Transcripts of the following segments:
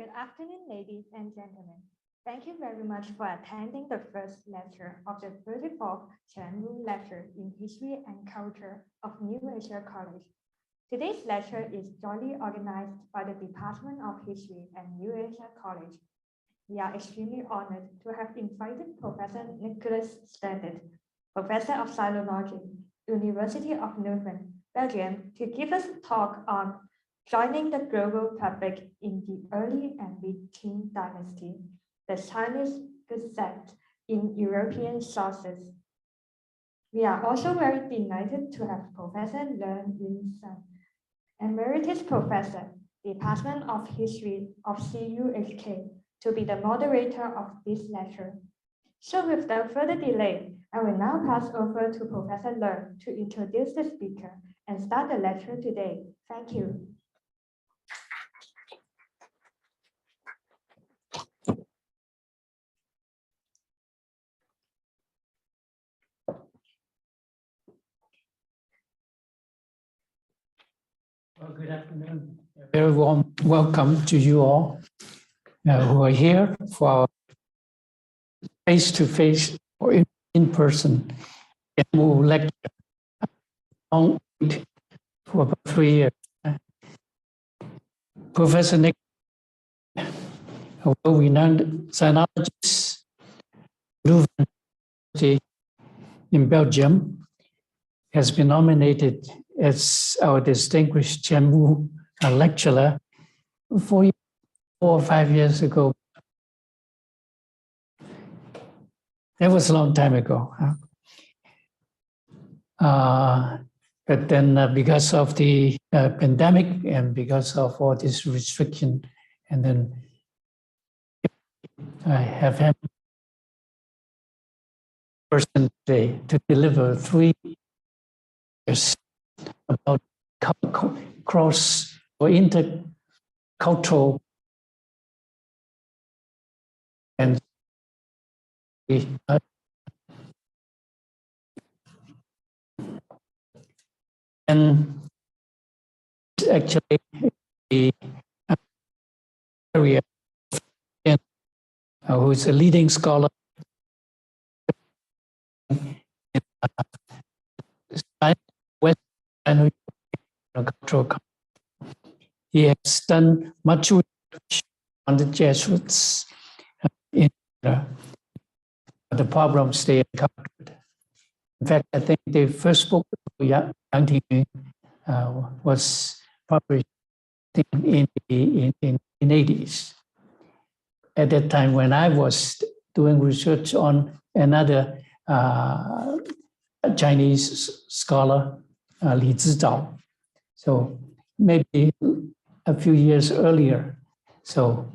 Good afternoon, ladies and gentlemen. Thank you very much for attending the first lecture of the 34th Chen Lecture in History and Culture of New Asia College. Today's lecture is jointly organized by the Department of History and New Asia College. We are extremely honored to have invited Professor Nicolas Standaert, Professor of Sinology, University of Leuven, Belgium, to give us a talk on joining the global public in the early and mid-Qing dynasty, the Chinese Gazette in European sources. We are also very delighted to have Professor Leung Yun Sun, Emeritus Professor, Department of History of CUHK, to be the moderator of this lecture. So without further delay, I will now pass over to Professor Leung to introduce the speaker and start the lecture today. Thank you. Well, good afternoon. A very warm welcome to you all who are here for our face-to-face or in-person lecture for about 3 years. Professor Nick, a well-renowned sinologist, Leuven in Belgium, has been nominated as our distinguished Chen Wu lecturer 4 or 5 years ago. That was a long time ago. But then because of the pandemic and because of all this restriction, and then I have had person today to deliver 3 years about cross or intercultural and actually the area who is a leading scholar in West cultural. He has done much research on the Jesuits in the problems they encountered. In fact, I think the first book of Yang Tingyun was published in the 80s. At that time, when I was doing research on another Chinese scholar, Li Zizhao. So maybe a few years earlier. So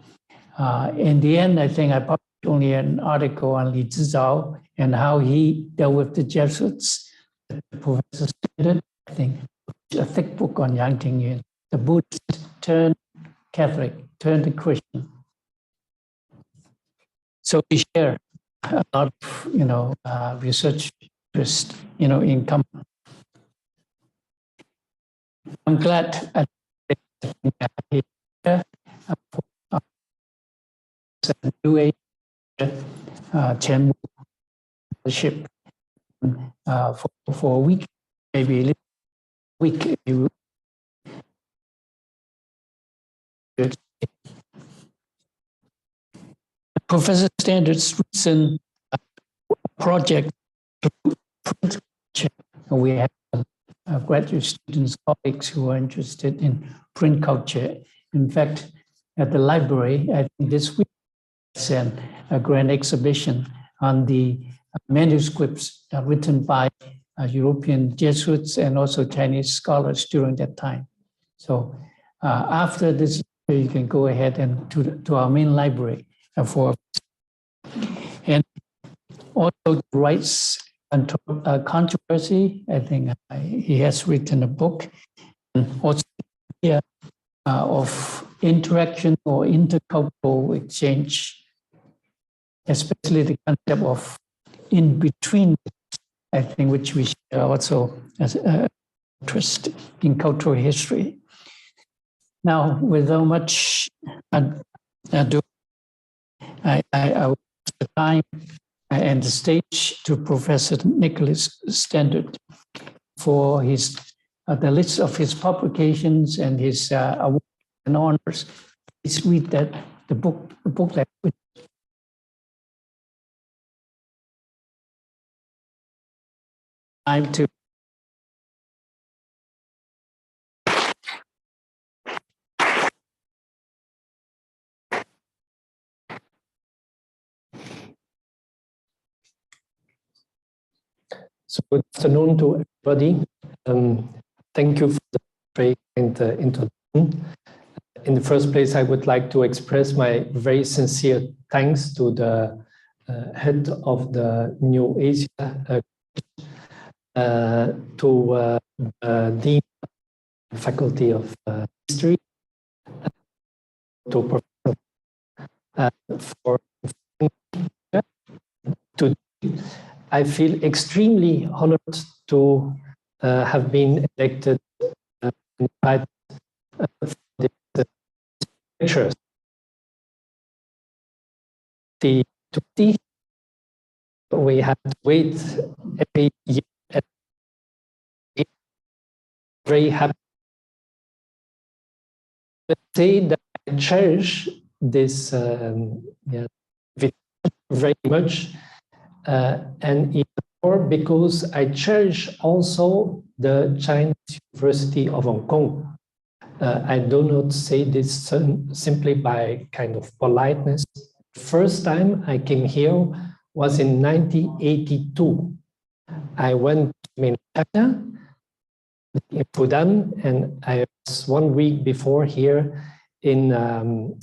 in the end, I think I published only an article on Li Zizhao and how he dealt with the Jesuits. Professor Standaert, I think, a thick book on Yang Tingyun, the Buddhist turned Catholic, turned Christian. So we share a lot of, research interest, in common. I'm glad at New Asia Chen ship for a week, maybe a little week. Professor Standaert's recent project, we have graduate students, colleagues who are interested in print culture. In fact, at the library, I think this week, it's a grand exhibition on the manuscripts written by European Jesuits and also Chinese scholars during that time. So after this, you can go ahead and to our main library and also the rights and controversy. I think he has written a book, and also the idea of interaction or intercultural exchange, especially the concept of in between, I think, which we share also as interest in cultural history. Now, without much I will use the time and the stage to Professor Nicolas Standaert for his the list of his publications and his awards and honors. Please read that the booklet. Time to. So good afternoon to everybody. Thank you for the very kind introduction. In the first place, I would like to express my very sincere thanks to the head of the New Asia, to the Dean of the Faculty of History, to Professor for today. I feel extremely honored to have been elected by the lectures. We have to wait every year. Very happy. Let's say that I cherish this very much. And even more because I cherish also the Chinese University of Hong Kong. I do not say this simply by kind of politeness. First time I came here was in 1982. I went to China, in Fudan, and I was 1 week before here in Hong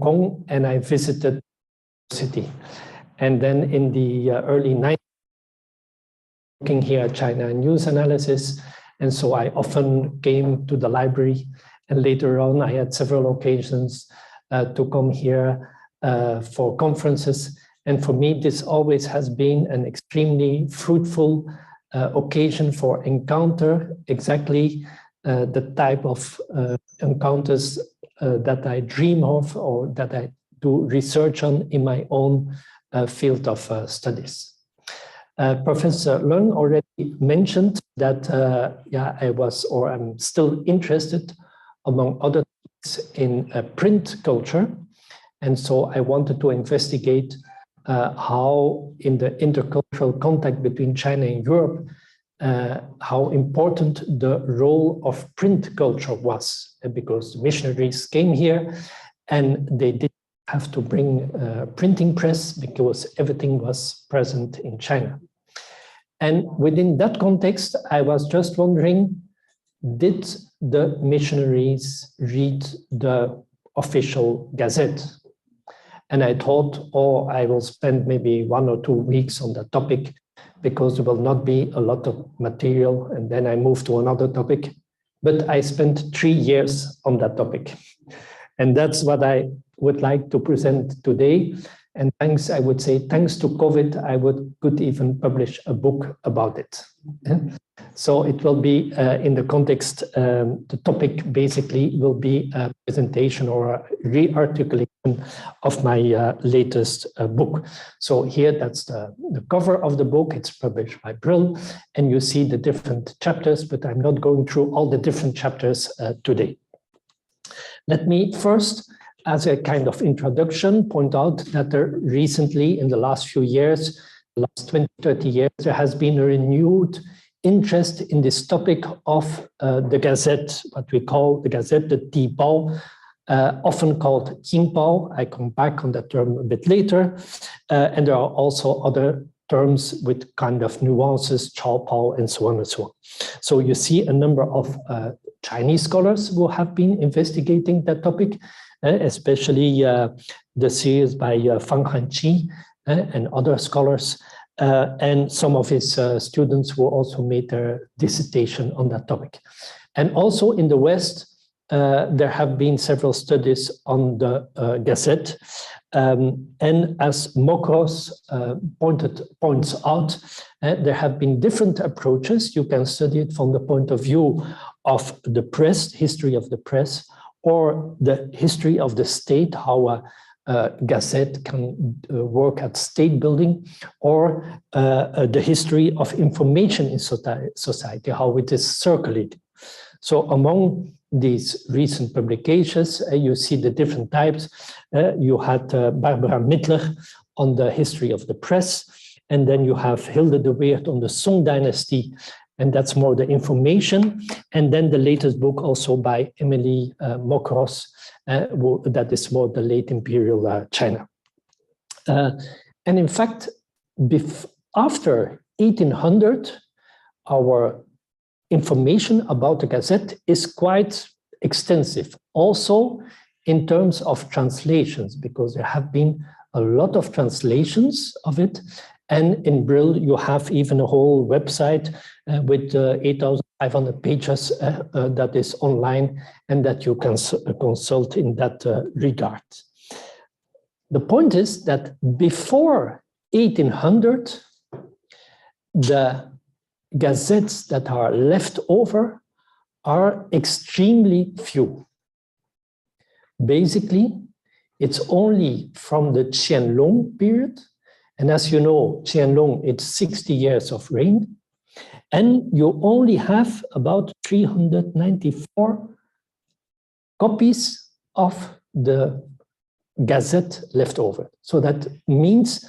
Kong, and I visited the city. And then in the early 90s, working here at China News Analysis. And so I often came to the library. And later on, I had several occasions to come here for conferences. And for me, this always has been an extremely fruitful occasion for encounter, exactly the type of encounters that I dream of or that I do research on in my own field of studies. Professor Leung already mentioned that I was, or I'm still interested, among other things, in print culture. And so I wanted to investigate how in the intercultural contact between China and Europe, how important the role of print culture was, because the missionaries came here and they did have to bring a printing press because everything was present in China. And within that context, I was just wondering, did the missionaries read the official Gazette? And I thought, oh, I will spend maybe 1 or 2 weeks on that topic because there will not be a lot of material. And then I moved to another topic. But I spent 3 years on that topic. And that's what I would like to present today. And thanks, I would say, thanks to COVID, I could even publish a book about it. So it will be in the context, the topic basically will be a presentation or a re-articulation of my latest book. So here, that's the cover of the book. It's published by Brill, and you see the different chapters, but I'm not going through all the different chapters today. Let me first, as a kind of introduction, point out that there recently, in the last few years, the last 20, 30 years, there has been a renewed interest in this topic of the Gazette, what we call the Gazette, the Dibao, often called Qingbao. I come back on that term a bit later. And there are also other terms with kind of nuances, Chaopao, and so on and so on. So you see a number of Chinese scholars who have been investigating that topic, especially the series by Fang Hanqi and other scholars, and some of his students who also made their dissertation on that topic. And also in the West, there have been several studies on the Gazette. And as Mokros points out, there have been different approaches. You can study it from the point of view of the press, history of the press, or the history of the state, how a Gazette can work at state building, or the history of information in society, how it is circulated. So among these recent publications, you see the different types. You had Barbara Mittler on the history of the press, and then you have Hilde de Weert on the Song Dynasty, and that's more the information. And then the latest book also by Emily Mokros, that is more the late imperial China. And in fact, after 1800, our information about the Gazette is quite extensive, also in terms of translations, because there have been a lot of translations of it. And in Brill, you have even a whole website with 8,500 pages that is online and that you can consult in that regard. The point is that before 1800, the gazettes that are left over are extremely few. Basically, it's only from the Qianlong period. And as you know, Qianlong, it's 60 years of reign. And you only have about 394 copies of the Gazette left over. So that means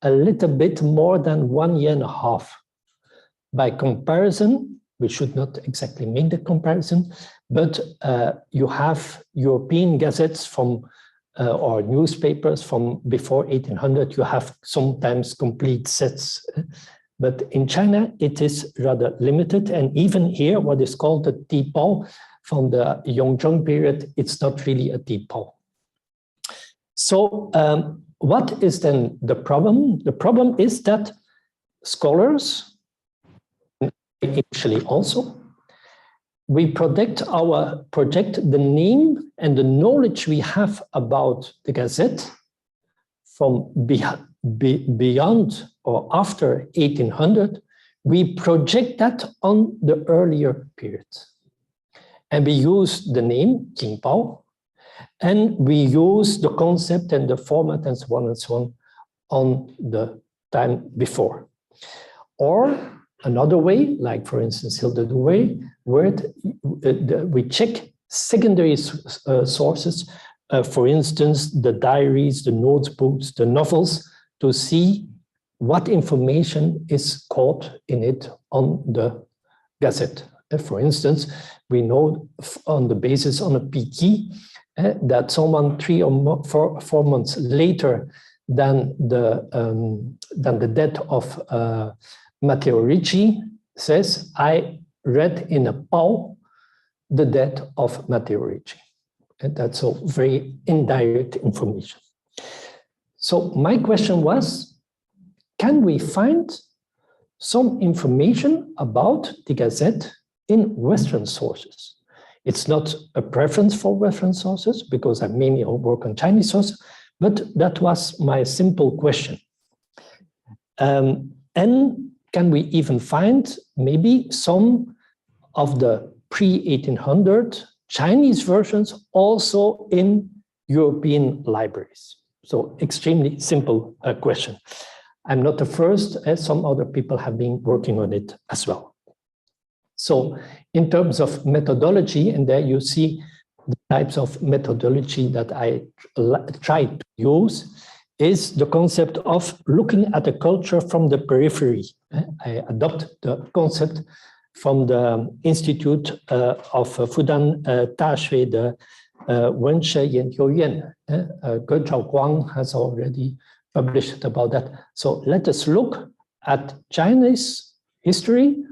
a little bit more than 1 year and a half. By comparison, we should not exactly make the comparison, but you have European gazettes from or newspapers from before 1800, you have sometimes complete sets. But in China, it is rather limited. And even here, what is called the Tipao from the Yongzheng period, it's not really a Tipao. So what is then the problem? The problem is that scholars, initially also, we project the name and the knowledge we have about the Gazette from beyond or after 1800, we project that on the earlier period. And we use the name Jingpao, and we use the concept and the format and so on the time before. Or another way, like for instance, Hilde de Weert, where we check secondary sources, for instance, the diaries, the notebooks, the novels, to see what information is caught in it on the Gazette. For instance, we know on the basis on a piqui that someone 3 or 4 months later than the death of Matteo Ricci says, I read in a Pao the death of Matteo Ricci. And that's a very indirect information. So my question was, can we find some information about the Gazette in Western sources? It's not a preference for Western sources because I mainly work on Chinese sources, but that was my simple question. And can we even find maybe some of the pre-1800 Chinese versions also in European libraries? So extremely simple question. I'm not the first, as some other people have been working on it as well. So in terms of methodology, and there you see the types of methodology that I try to use, is the concept of looking at a culture from the periphery. I adopt the concept from the Institute of Fudan Daxue, the Wenshe Yandiu Yuan. Ge Zhaoguang has already published about that. So let us look at Chinese history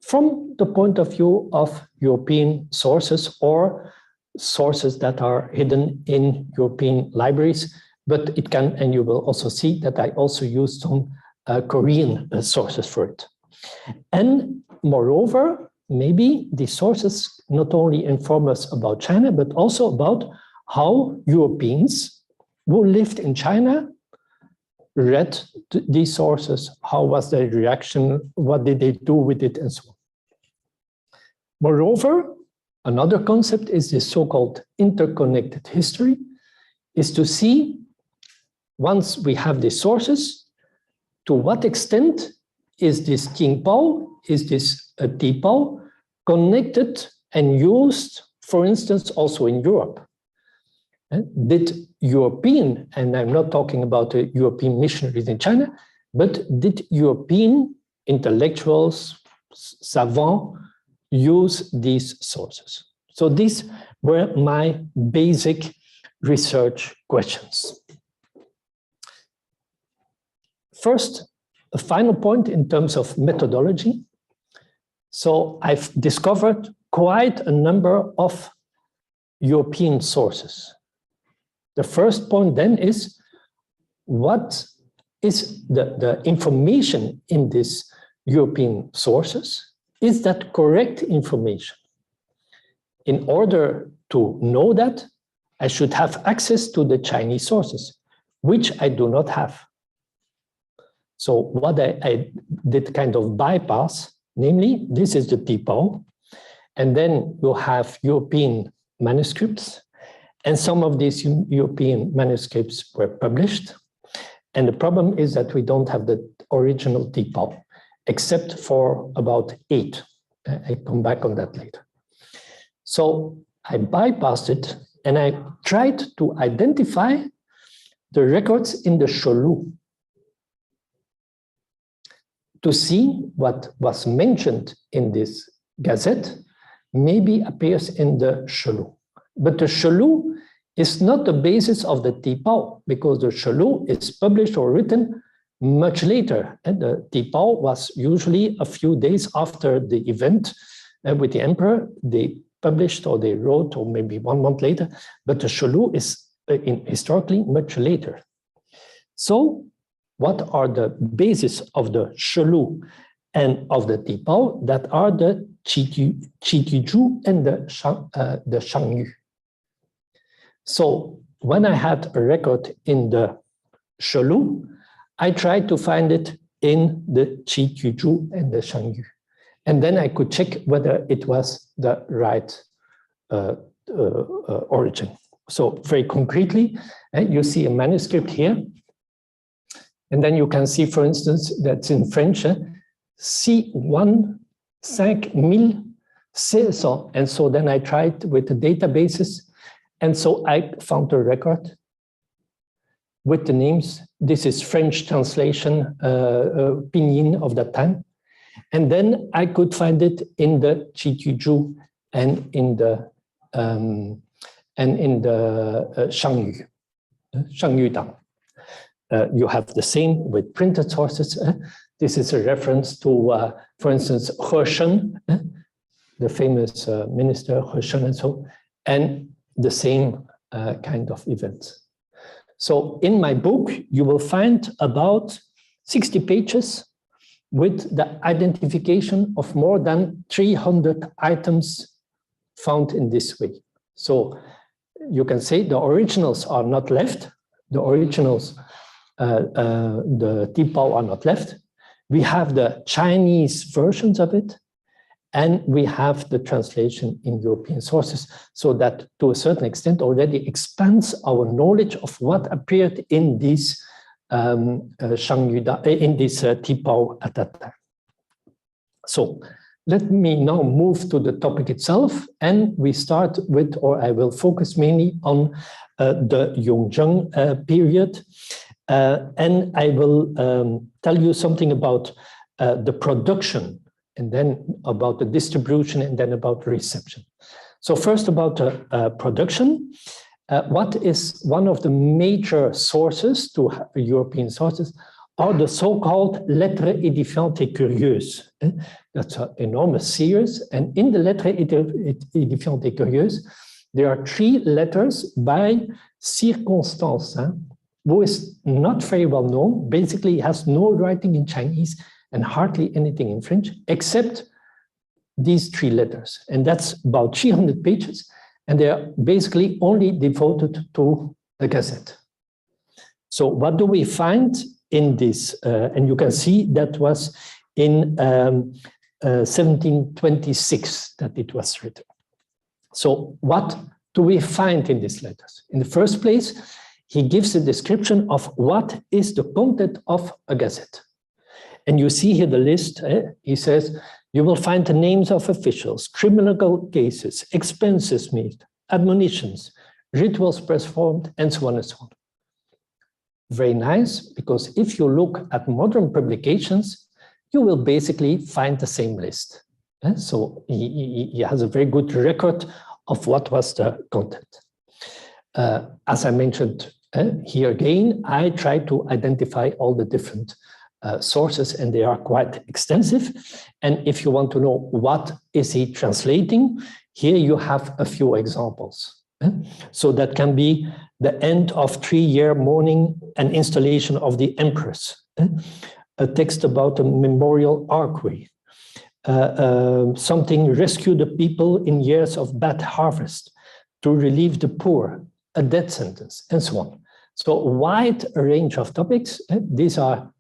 from the point of view of European sources or sources that are hidden in European libraries. But it can, and you will also see that I also used some Korean sources for it. And moreover, maybe these sources not only inform us about China, but also about how Europeans who lived in China read these sources, how was their reaction, what did they do with it, and so on. Moreover, Another concept is the so-called interconnected history, is to see, once we have the sources, to what extent is this Qing is this Tipao connected and used, for instance, also in Europe? Did European, and I'm not talking about the European missionaries in China, but did European intellectuals, savants, use these sources? So these were my basic research questions. First, a final point in terms of methodology. So I've discovered quite a number of European sources. The first point then is, what is the information in these European sources? Is that correct information? In order to know that, I should have access to the Chinese sources, which I do not have. So what I did kind of bypass, namely, this is the Tipao, and then you have European manuscripts, and some of these European manuscripts were published. And the problem is that we don't have the original Tipao, except for about 8. I come back on that later. So I bypassed it, and I tried to identify the records in the Sholu to see what was mentioned in this Gazette maybe appears in the Sholu. But the Sholu is not the basis of the Tipao, because the Sholu is published or written much later. And the Tipao was usually a few days after the event with the emperor. They published or they wrote, or maybe 1 month later, but the Sholu is historically much later. So what are the basis of the Sholu and of the Tipao? That are the Qituju and the Shangyu. So when I had a record in the Sholu, I tried to find it in the Qituju and the Shangyu. And then I could check whether it was the right origin. So very concretely, you see a manuscript here. And then you can see, for instance, that's in French, C15000. And so then I tried with the databases. And so I found a record with the names. This is French translation, pinyin of that time. And then I could find it in the Qituju and in the Shangyu, Shangyu Dang. You have the same with printed sources. This is a reference to, for instance, He Sheng, the famous minister He Sheng, and so, and the same kind of events. So in my book, you will find about 60 pages with the identification of more than 300 items found in this way. So you can say the originals are not left. The originals, the Tipao are not left. We have the Chinese versions of it, and we have the translation in European sources, so that to a certain extent already expands our knowledge of what appeared in these in this Tipao at that time. So let me now move to the topic itself, and we start with, or I will focus mainly on the Yongzheng period, and I will tell you something about the production, and then about the distribution, and then about reception. So first about production. What is one of the major sources to European sources are the so-called lettres édifiantes et curieuses. That's an enormous series. And in the lettres édifiantes et curieuses, there are 3 letters by Circonstance, who is not very well known. Basically, he has no writing in Chinese and hardly anything in French, except these 3 letters. And that's about 300 pages. And they are basically only devoted to the Gazette. So what do we find in this? And you can see that was in 1726 that it was written. So what do we find in these letters? In the first place, he gives a description of what is the content of a gazette. And you see here the list. He says, you will find the names of officials, criminal cases, expenses made, admonitions, rituals performed, and so on and so on. Very nice, because if you look at modern publications, you will basically find the same list. So he has a very good record of what was the content. As I mentioned here again, I try to identify all the different sources, and they are quite extensive. And if you want to know what is he translating, here you have a few examples. So that can be the end of 3-year mourning and installation of the empress, a text about a memorial archway, something rescue the people in years of bad harvest, to relieve the poor, a death sentence, and so on. So a wide range of topics. These are,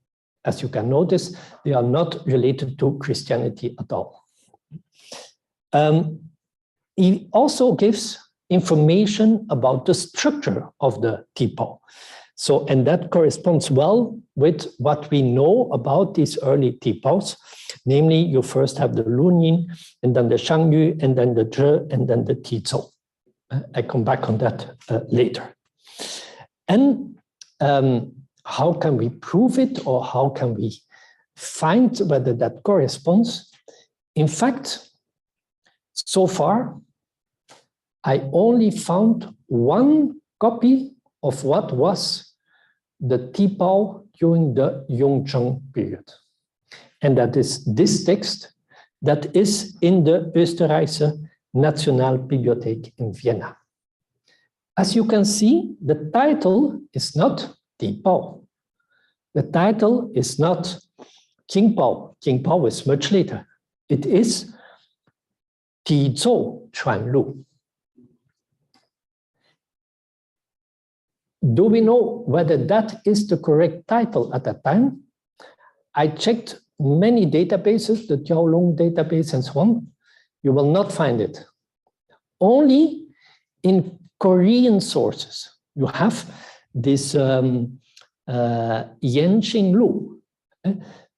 as you can notice, they are not related to Christianity at all. He also gives information about the structure of the tipao. So, and that corresponds well with what we know about these early tipaos. Namely, you first have the Lunyin, and then the Shangyu, and then the Zhe, and then the Tizhou. I come back on that later. And how can we prove it, or how can we find whether that corresponds? In fact, so far, I only found one copy of what was the tipao during the Yongzheng period. And that is this text that is in the Österreichische Nationalbibliothek in Vienna. As you can see, the title is not tipao. The title is not Qingpao. Qingpao is much later. It is Tizhou Chuanlu. Do we know whether that is the correct title at that time? I checked many databases, the Jiaolong database and so on. You will not find it. Only in Korean sources, you have this Yenqinglu.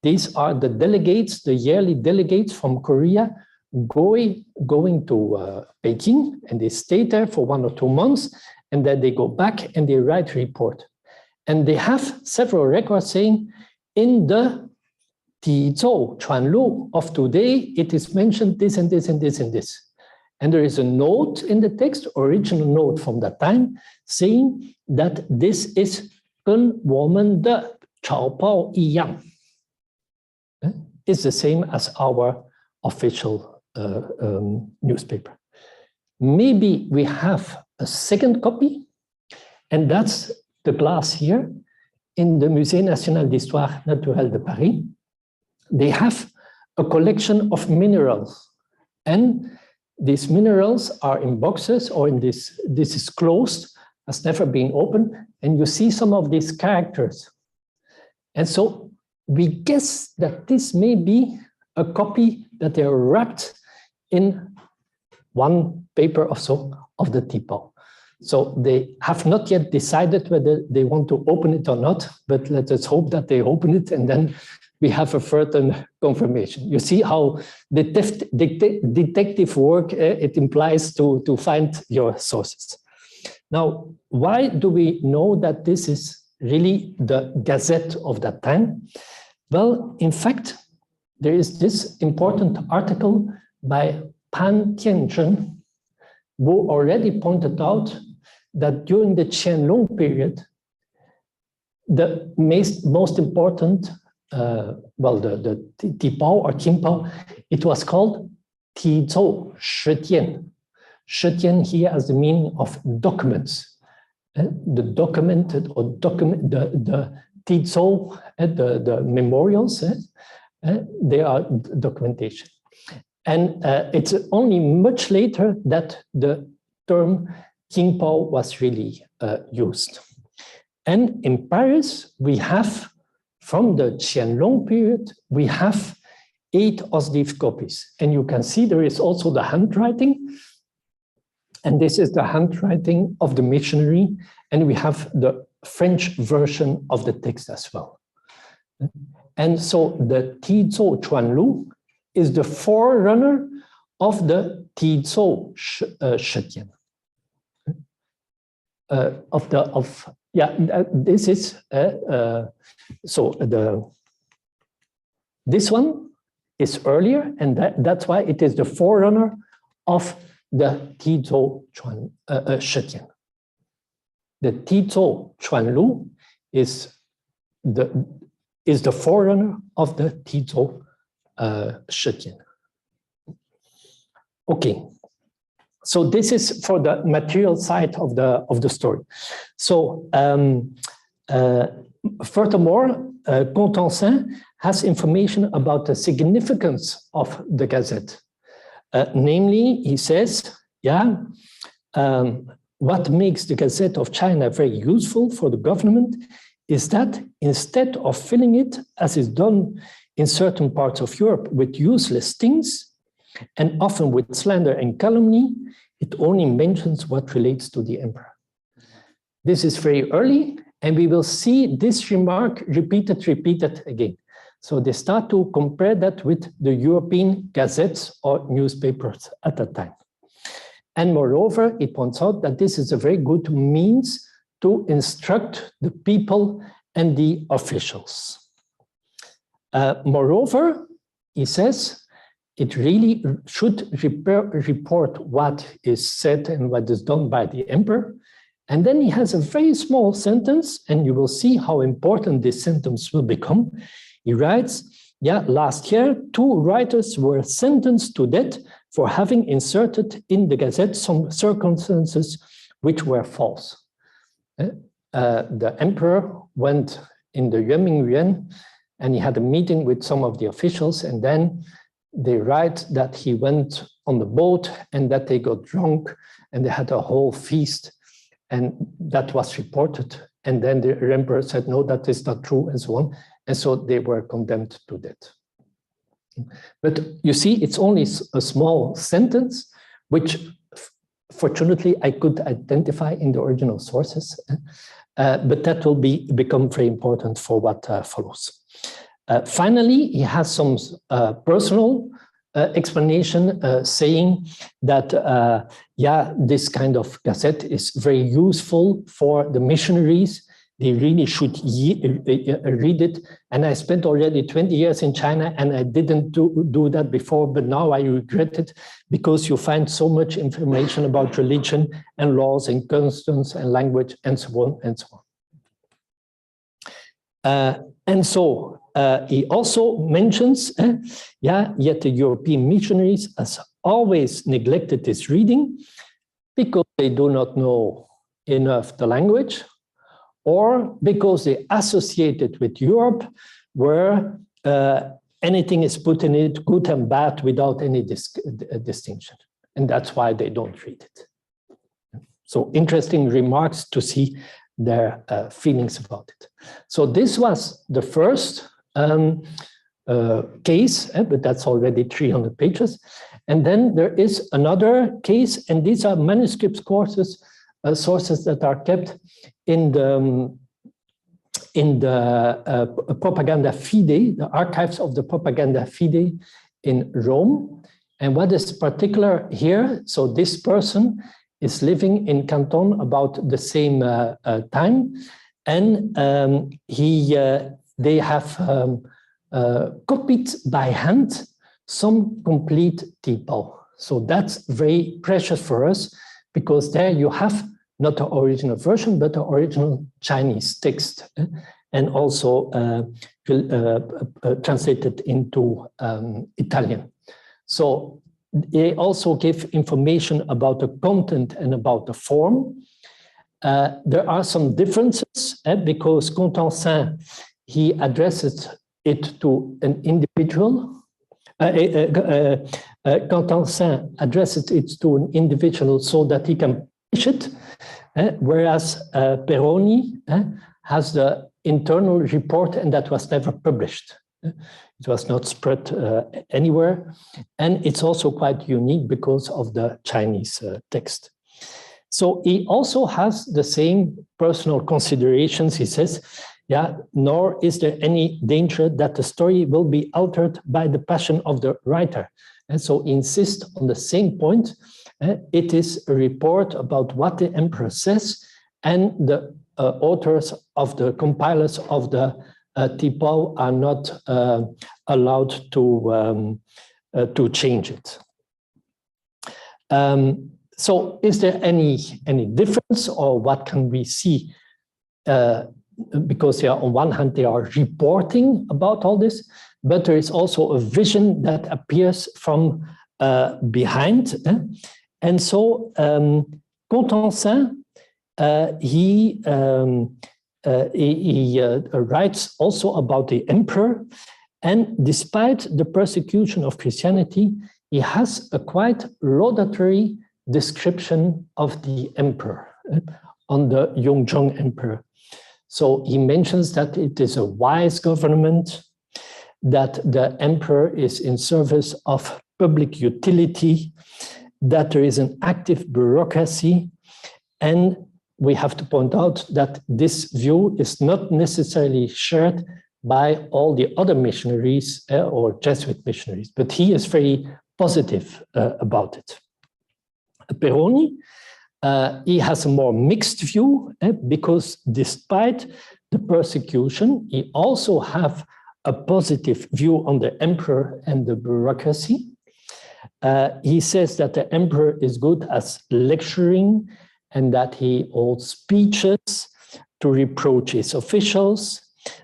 These are the delegates, the yearly delegates from Korea going to Beijing, and they stay there for 1 or 2 months, and then they go back and they write a report. And they have several records saying, in the Tizhou Chuanlu of today, it is mentioned this and this and this and this. And there is a note in the text, original note from that time, saying that this is 跟我们的草报一样. It's the same as our official newspaper. Maybe we have a second copy, and that's the glass here in the Musée National d'Histoire Naturelle de Paris. They have a collection of minerals, and these minerals are in boxes, or in this is closed, has never been opened, and you see some of these characters. And so we guess that this may be a copy that they are wrapped in one paper or so of the tipao. So they have not yet decided whether they want to open it or not, but let us hope that they open it, and then we have a further confirmation. You see how detective work it implies to find your sources. Now, why do we know that this is really the Gazette of that time? Well, in fact, there is this important article by Pan Tianzhen, who already pointed out that during the Qianlong period, the most important, the tipao or Qingpao, it was called Tizhou Shitian. Shitian here has the meaning of documents. The documented or the Tizhou, the memorials, they are documentation. And it's only much later that the term Qingpao was really used. And in Paris, we have, from the Qianlong period, we have 8 Osdiv copies. And you can see there is also the handwriting. And this is the handwriting of the missionary, and we have the French version of the text as well. And so the Tizhou Chuanlu is the forerunner of the Tizhou Shetian. This is this one is earlier, and that's why it is the forerunner of the Tizhou Shetian. The Tizhou Chuanlu is the forerunner of the Tizhou Shetian. Okay, so this is for the material side of the story. So furthermore, Contensin has information about the significance of the Gazette. Namely, he says, what makes the Gazette of China very useful for the government is that instead of filling it, as is done in certain parts of Europe, with useless things, and often with slander and calumny, it only mentions what relates to the emperor. This is very early, and we will see this remark repeated again. So they start to compare that with the European gazettes or newspapers at that time. And moreover, it points out that this is a very good means to instruct the people and the officials. Moreover, he says, it really should report what is said and what is done by the emperor. And then he has a very small sentence, and you will see how important this sentence will become. He writes, last year, 2 writers were sentenced to death for having inserted in the Gazette some circumstances which were false. The emperor went in the Yuan, and he had a meeting with some of the officials, and then they write that he went on the boat and that they got drunk and they had a whole feast, and that was reported. And then the emperor said, no, that is not true, and so on. And so they were condemned to death. But you see, it's only a small sentence, which fortunately I could identify in the original sources, but that will become very important for what follows. Finally, he has some personal explanation saying that, this kind of gazette is very useful for the missionaries. They really should read it. And I spent already 20 years in China, and I didn't do that before, but now I regret it, because you find so much information about religion and laws and customs and language and so on and so on. And so he also mentions, yet the European missionaries has always neglected this reading because they do not know enough the language, or because they associate it with Europe, where anything is put in it, good and bad, without any distinction. And that's why they don't read it. So interesting remarks to see their feelings about it. So this was the first case, but that's already 300 pages. And then there is another case, and these are manuscript sources that are kept in the Propaganda Fide, the archives of the Propaganda Fide in Rome. And what is particular here, so this person is living in Canton about the same time, and they have copied by hand some complete Tipao. So that's very precious for us, because there you have not the original version, but the original Chinese text, and also translated into Italian. So they also give information about the content and about the form. There are some differences, because Contensin, he addresses it to an individual. Contensin addresses it to an individual so that he can publish it, whereas Peroni has the internal report, and that was never published. It was not spread anywhere. And it's also quite unique because of the Chinese text. So he also has the same personal considerations. He says, yeah, nor is there any danger that the story will be altered by the passion of the writer. And so he insists on the same point. It is a report about what the emperor says, and the authors of the compilers of the Tipao are not allowed to change it. So is there any difference, or what can we see? Because on one hand, they are reporting about all this, but there is also a vision that appears from behind. And so Contensin, he writes also about the emperor, and despite the persecution of Christianity, he has a quite laudatory description of the emperor, on the Yongzheng emperor. So he mentions that it is a wise government, that the emperor is in service of public utility, that there is an active bureaucracy, and we have to point out that this view is not necessarily shared by all the other missionaries or Jesuit missionaries, but he is very positive about it. Peroni, he has a more mixed view, because despite the persecution, he also has a positive view on the emperor and the bureaucracy. He says that the emperor is good as lecturing, and that he holds speeches to reproach his officials,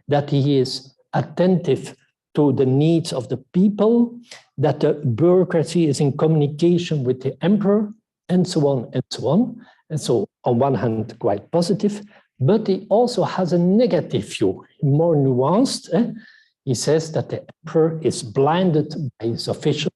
that he is attentive to the needs of the people, that the bureaucracy is in communication with the emperor, and so on and so on. And so on one hand, quite positive, but he also has a negative view, more nuanced. He says that the emperor is blinded by his officials,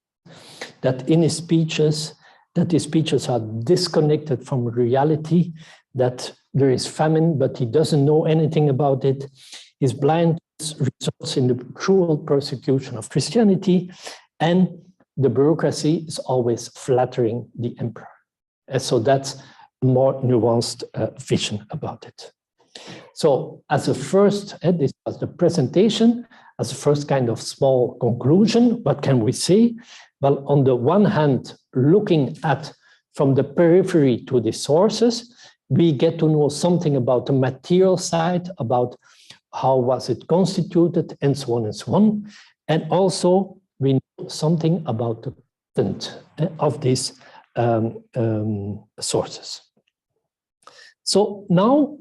that in his speeches, that his speeches are disconnected from reality, that there is famine, but he doesn't know anything about it. His blindness results in the cruel persecution of Christianity, and the bureaucracy is always flattering the emperor. And so that's a more nuanced vision about it. So as a first, this was the presentation, as a first kind of small conclusion, what can we say? Well, on the one hand, looking at from the periphery to the sources, we get to know something about the material side, about how was it constituted, and so on and so on. And also, we know something about the content of these sources. So now,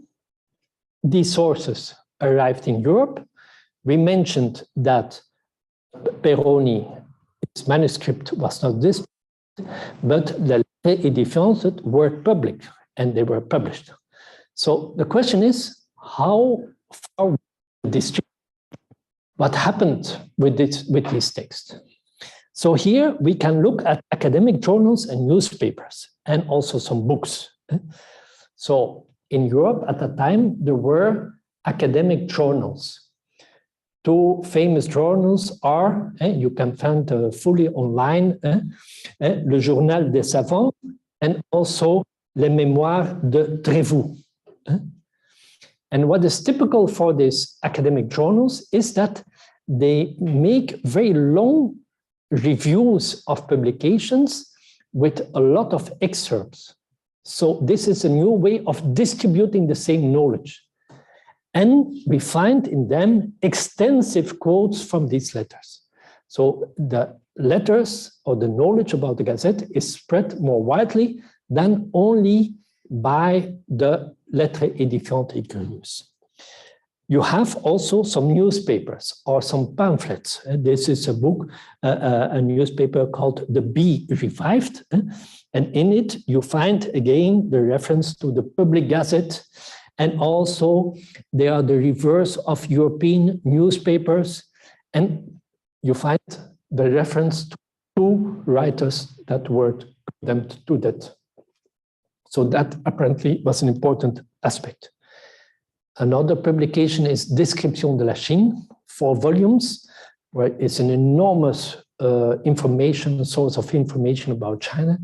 these sources arrived in Europe. We mentioned that Peroni, its manuscript was not this, but the Lettres et Défenses were public, and they were published. So the question is, how far distributed? What happened with this text? So here we can look at academic journals and newspapers, and also some books. So in Europe at the time, there were academic journals. Two famous journals are, you can find fully online, Le Journal des Savants and also Les Mémoires de Trévoux. And what is typical for these academic journals is that they make very long reviews of publications with a lot of excerpts. So this is a new way of distributing the same knowledge. And we find in them extensive quotes from these letters. So the letters or the knowledge about the Gazette is spread more widely than only by the Lettres et Défenses et Curieuses. You have also some newspapers or some pamphlets. This is a book, a newspaper called The Bee Revived. And in it, you find again the reference to the Public Gazette. And also, they are the reverse of European newspapers. And you find the reference to two writers that were condemned to death. So that apparently was an important aspect. Another publication is Description de la Chine, 4 volumes, where it's an enormous source of information about China.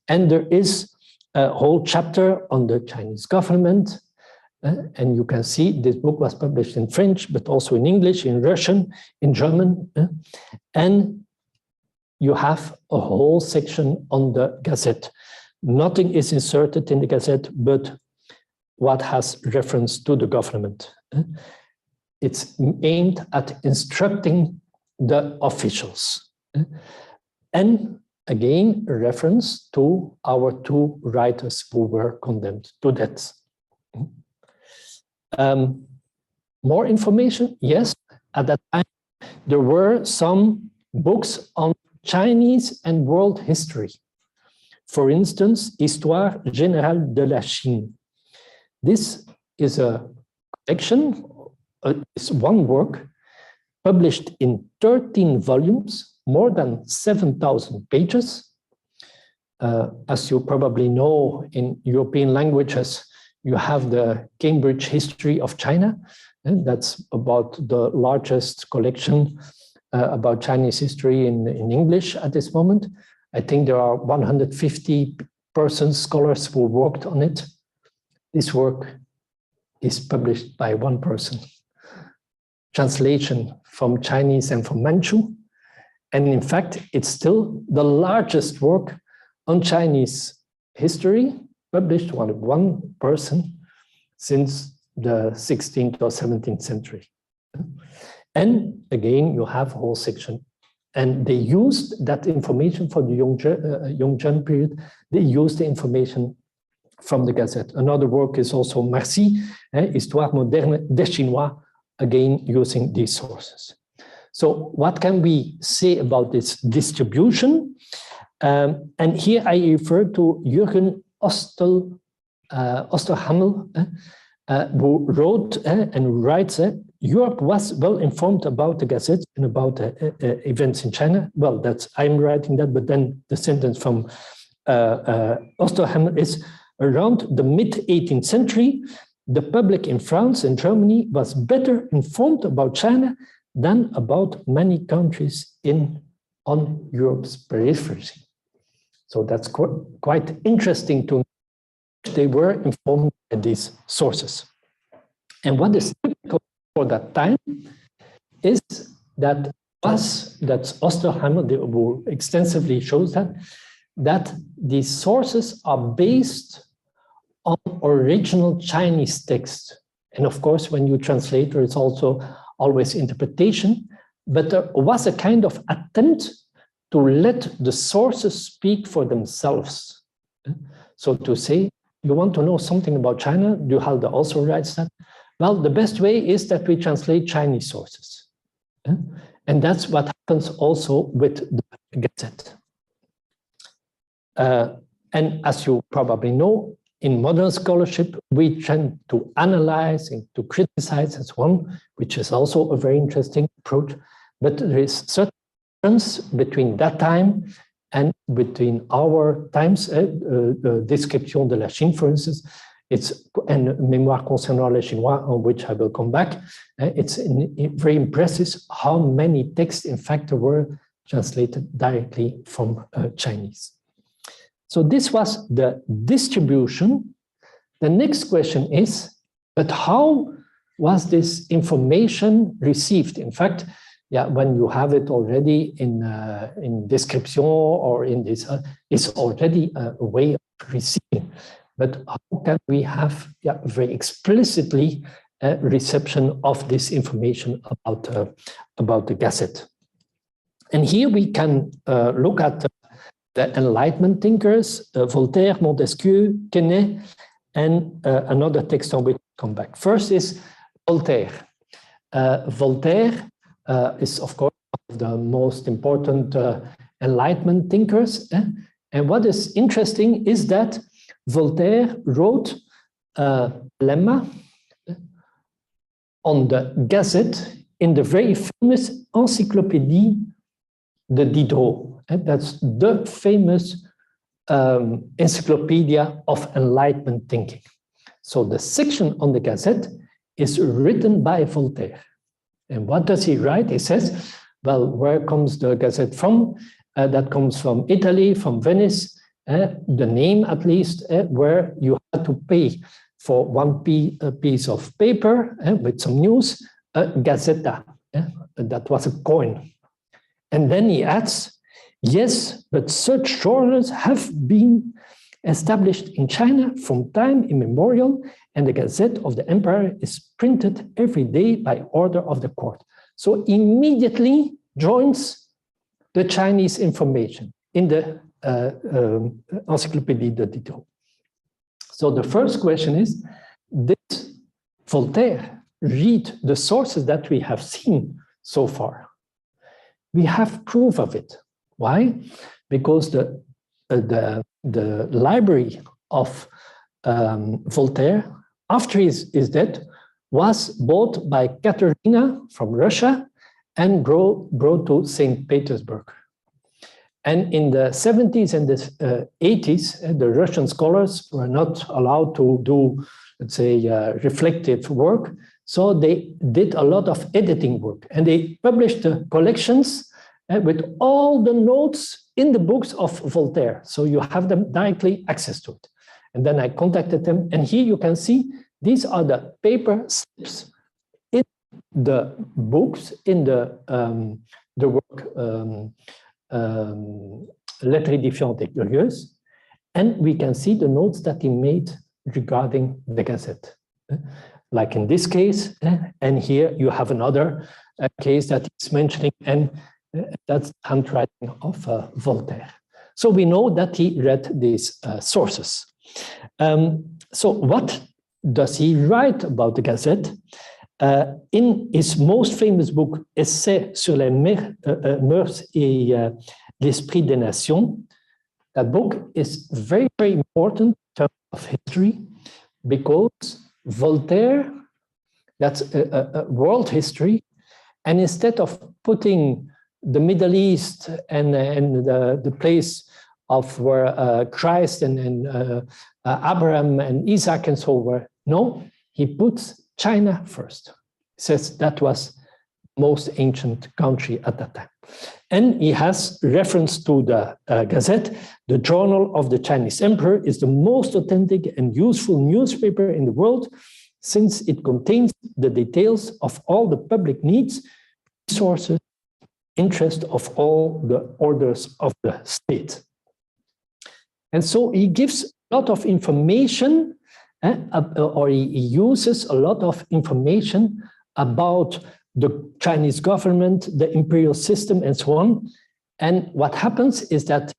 And there is a whole chapter on the Chinese government. And you can see this book was published in French, but also in English, in Russian, in German. And you have a whole section on the Gazette. Nothing is inserted in the Gazette, but what has reference to the government. It's aimed at instructing the officials. And again, a reference to our two writers who were condemned to death. More information? Yes, at that time, there were some books on Chinese and world history. For instance, Histoire générale de la Chine. This is a collection, it's one work published in 13 volumes, more than 7,000 pages. As you probably know, in European languages, you have the Cambridge History of China, and that's about the largest collection about Chinese history in English at this moment. I think there are 150 scholars who worked on it. This work is published by one person. Translation from Chinese and from Manchu. And in fact, it's still the largest work on Chinese history published by one person since the 16th or 17th century. And again, you have a whole section. And they used that information for the Yongzheng period. They used the information from the Gazette. Another work is also Marcy, Histoire moderne des Chinois, again using these sources. So what can we say about this distribution? And here I refer to Jürgen Osterhammel, who wrote and writes, Europe was well informed about the Gazette and about events in China. Well, that's I'm writing that, but then the sentence from Osterhammel is, around the mid-18th century, the public in France and Germany was better informed about China than about many countries on Europe's periphery. So that's quite interesting to know. They were informed by these sources. And what is typical for that time is that that's Osterhammel, who extensively shows that these sources are based on original Chinese text. And of course, when you translate, there is also always interpretation, but there was a kind of attempt to let the sources speak for themselves. So to say, you want to know something about China, Du Halde also writes that, well, the best way is that we translate Chinese sources. And that's what happens also with the Gazette. And as you probably know, in modern scholarship, we tend to analyze and to criticize and so on, which is also a very interesting approach. But there is certain difference between that time and between our times. Description de la Chine, for instance, it's and Mémoire concernant les Chinois, on which I will come back. It's very impressive how many texts, in fact, were translated directly from Chinese. So this was the distribution. The next question is, but how was this information received? In fact, yeah, when you have it already in description or in this, it's already a way of receiving. But how can we have very explicitly a reception of this information about the Gazette? And here we can look at the Enlightenment thinkers, Voltaire, Montesquieu, Quesnay, and another text on which we'll come back. First is Voltaire. Voltaire is, of course, one of the most important Enlightenment thinkers. And what is interesting is that Voltaire wrote a lemma on the Gazette in the very famous Encyclopédie de Diderot. That's the famous encyclopedia of Enlightenment thinking. So the section on the Gazette is written by Voltaire. And what does he write? He says, well, where comes the Gazette from? That comes from Italy, from Venice. the name at least, where you had to pay for one piece of paper with some news, a Gazette, that was a coin. And then he adds, yes, but such journals have been established in China from time immemorial, and the Gazette of the Empire is printed every day by order of the court. So immediately joins the Chinese information in the Encyclopédie de Diderot. So the first question is, did Voltaire read the sources that we have seen so far? We have proof of it. Why? Because the library of Voltaire, after his death, was bought by Katerina from Russia and brought to St. Petersburg. And in the 70s and the 80s, the Russian scholars were not allowed to do, let's say, reflective work. So they did a lot of editing work, and they published the collections with all the notes in the books of Voltaire. So you have them directly access to it. And then I contacted them, and here you can see these are the paper slips in the books, in the work Lettres édifiantes et curieuses, and we can see the notes that he made regarding the Gazette. Like in this case, and here you have another case that he's mentioning, and that's handwriting of Voltaire. So we know that he read these sources. So what does he write about the Gazette? In his most famous book, Essai sur les mœurs et l'esprit des nations, that book is very, very important in terms of history, because Voltaire, that's a world history, and instead of putting the Middle East and the place of where Christ and Abraham and Isaac and so were, no, he puts China first. He says that was the most ancient country at that time. And he has reference to the Gazette. The Journal of the Chinese Emperor is the most authentic and useful newspaper in the world, since it contains the details of all the public needs, resources, interest of all the orders of the state. And so he gives a lot of information, or he uses a lot of information about the Chinese government, the imperial system, and so on. And what happens is that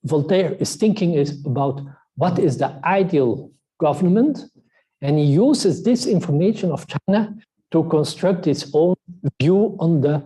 Voltaire is thinking about what is the ideal government, and he uses this information of China to construct his own view on the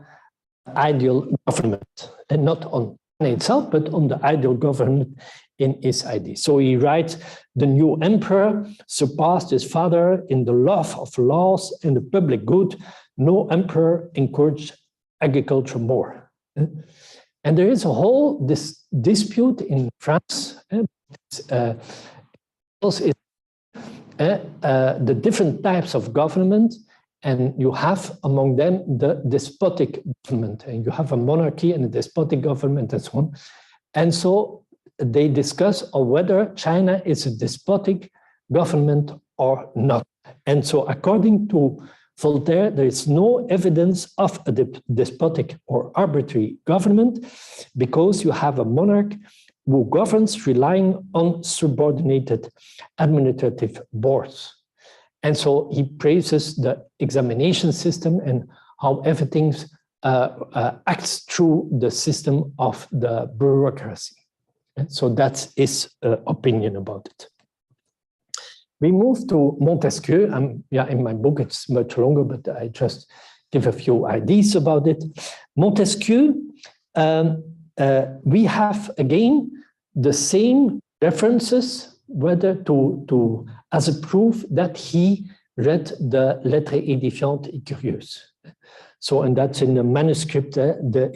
ideal government, and not on China itself, but on the ideal government in his idea. So he writes, the new emperor surpassed his father in the love of laws and the public good. No emperor encouraged agriculture more. And there is a whole dispute in France. The different types of government, and you have among them the despotic government, and you have a monarchy and a despotic government and so on. And so they discuss whether China is a despotic government or not. And so according to Voltaire, there is no evidence of a despotic or arbitrary government, because you have a monarch who governs relying on subordinated administrative boards. And so he praises the examination system and how everything acts through the system of the bureaucracy. And so that's his opinion about it. We move to Montesquieu. In my book it's much longer, but I just give a few ideas about it. Montesquieu, we have again the same references, whether to as a proof that he read the Lettres édifiantes et curieuses. So, and that's in the manuscript, the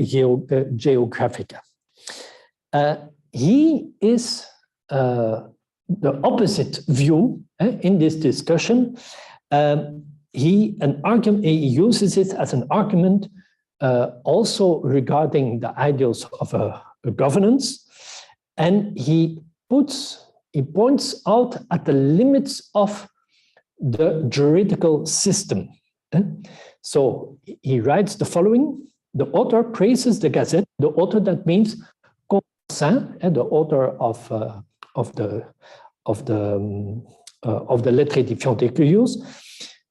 Geographica. He is the opposite view in this discussion. He uses it as an argument also regarding the ideals of a governance, and he points out at the limits of the juridical system. So he writes the following: the author praises the Gazette. The author, that means the author of the Lettres édifiantes et curieuses,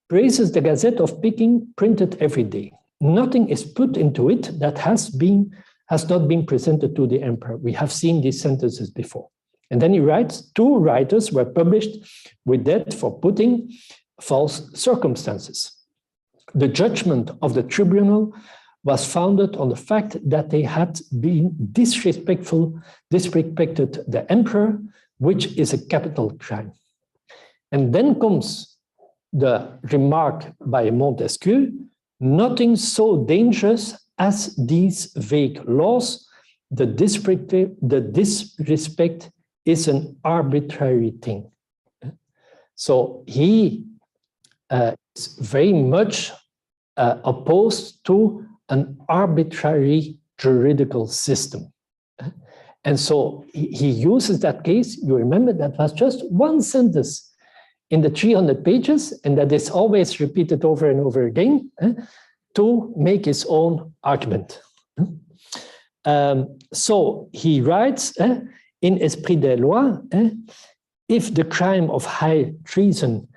praises the Gazette of Peking, printed every day. Nothing is put into it that has not been presented to the emperor. We have seen these sentences before. And then he writes, 2 writers were published with death for putting false circumstances. The judgment of the tribunal was founded on the fact that they had been disrespected the emperor, which is a capital crime. And then comes the remark by Montesquieu: nothing so dangerous as these vague laws. The disrespect is an arbitrary thing. So he is very much opposed to an arbitrary juridical system. And so he uses that case. You remember that was just one sentence in the 300 pages, and that is always repeated over and over again to make his own argument. So he writes in Esprit des Lois, if the crime of high treason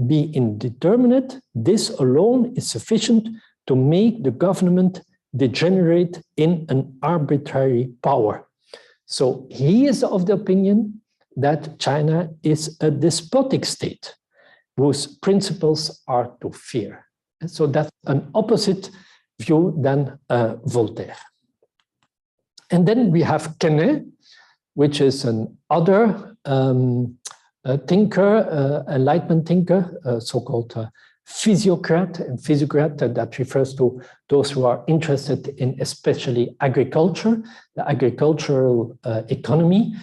be indeterminate, this alone is sufficient to make the government degenerate in an arbitrary power. So he is of the opinion that China is a despotic state whose principles are to fear. And so that's an opposite view than Voltaire. And then we have Quesnay, which is an other thinker, Enlightenment thinker, so-called physiocrat, and physiocrat that refers to those who are interested in especially agriculture, the agricultural economy.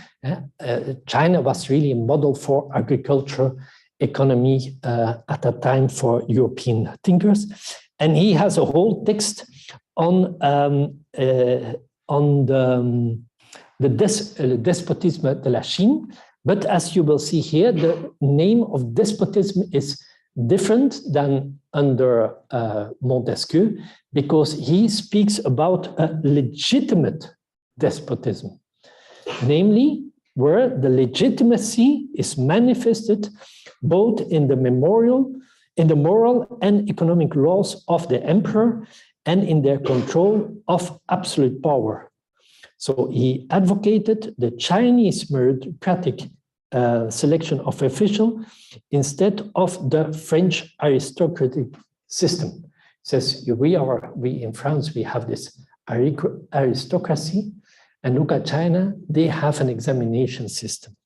China was really a model for agriculture economy at that time for European thinkers. And he has a whole text on the despotisme de la Chine. But as you will see here, the name of despotism is different than under Montesquieu, because he speaks about a legitimate despotism, namely where the legitimacy is manifested both in the moral and economic laws of the emperor and in their control of absolute power. So he advocated the Chinese meritocratic selection of officials instead of the French aristocratic system. He says, we in France, we have this aristocracy, and look at China, they have an examination system.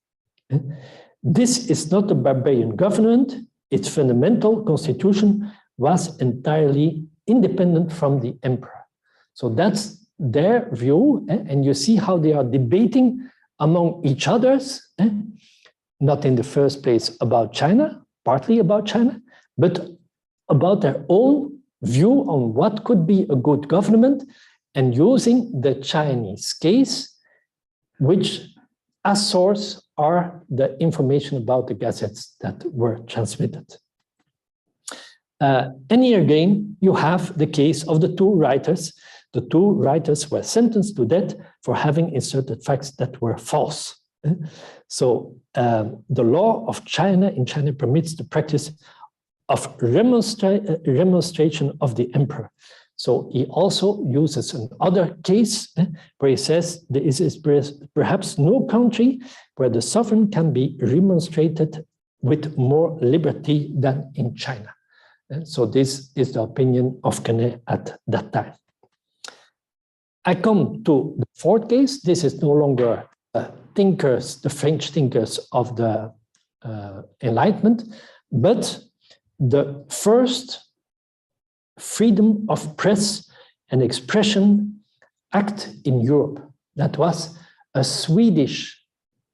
This is not a barbarian government. Its fundamental constitution was entirely independent from the emperor. So that's their view, and you see how they are debating among each others, not in the first place about China, partly about China, but about their own view on what could be a good government, and using the Chinese case, which as source are the information about the gazettes that were transmitted. And here again, you have the case of the 2 writers. The 2 writers were sentenced to death for having inserted facts that were false. So the law of China in China permits the practice of remonstration of the emperor. So he also uses another case where he says there is perhaps no country where the sovereign can be remonstrated with more liberty than in China. So this is the opinion of Quesnay at that time. I come to the 4th case. This is no longer thinkers, the French thinkers of the Enlightenment, but the first freedom of press and expression act in Europe. That was a Swedish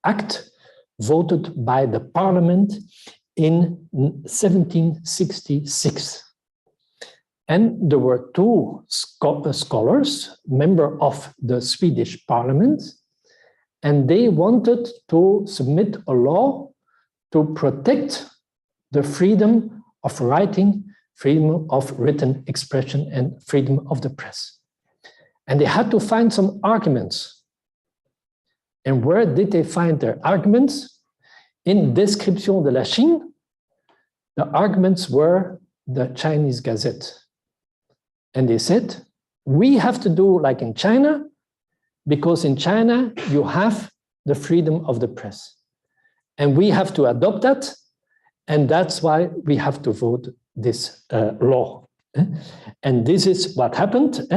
act voted by the parliament in 1766. And there were 2 scholars, members of the Swedish parliament, and they wanted to submit a law to protect the freedom of writing, freedom of written expression, and freedom of the press. And they had to find some arguments. And where did they find their arguments? In Description de la Chine, the arguments were the Chinese Gazette. And they said, we have to do like in China, because in China, you have the freedom of the press. And we have to adopt that. And that's why we have to vote this law. And this is what happened.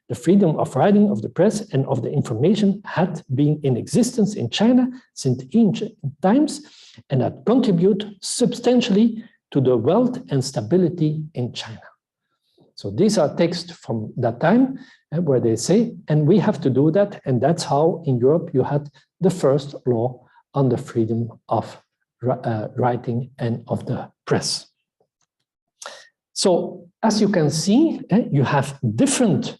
The freedom of writing, of the press, and of the information had been in existence in China since ancient times, and had contributed substantially to the wealth and stability in China. So these are texts from that time where they say, and we have to do that. And that's how in Europe you had the first law on the freedom of writing and of the press. So as you can see, you have different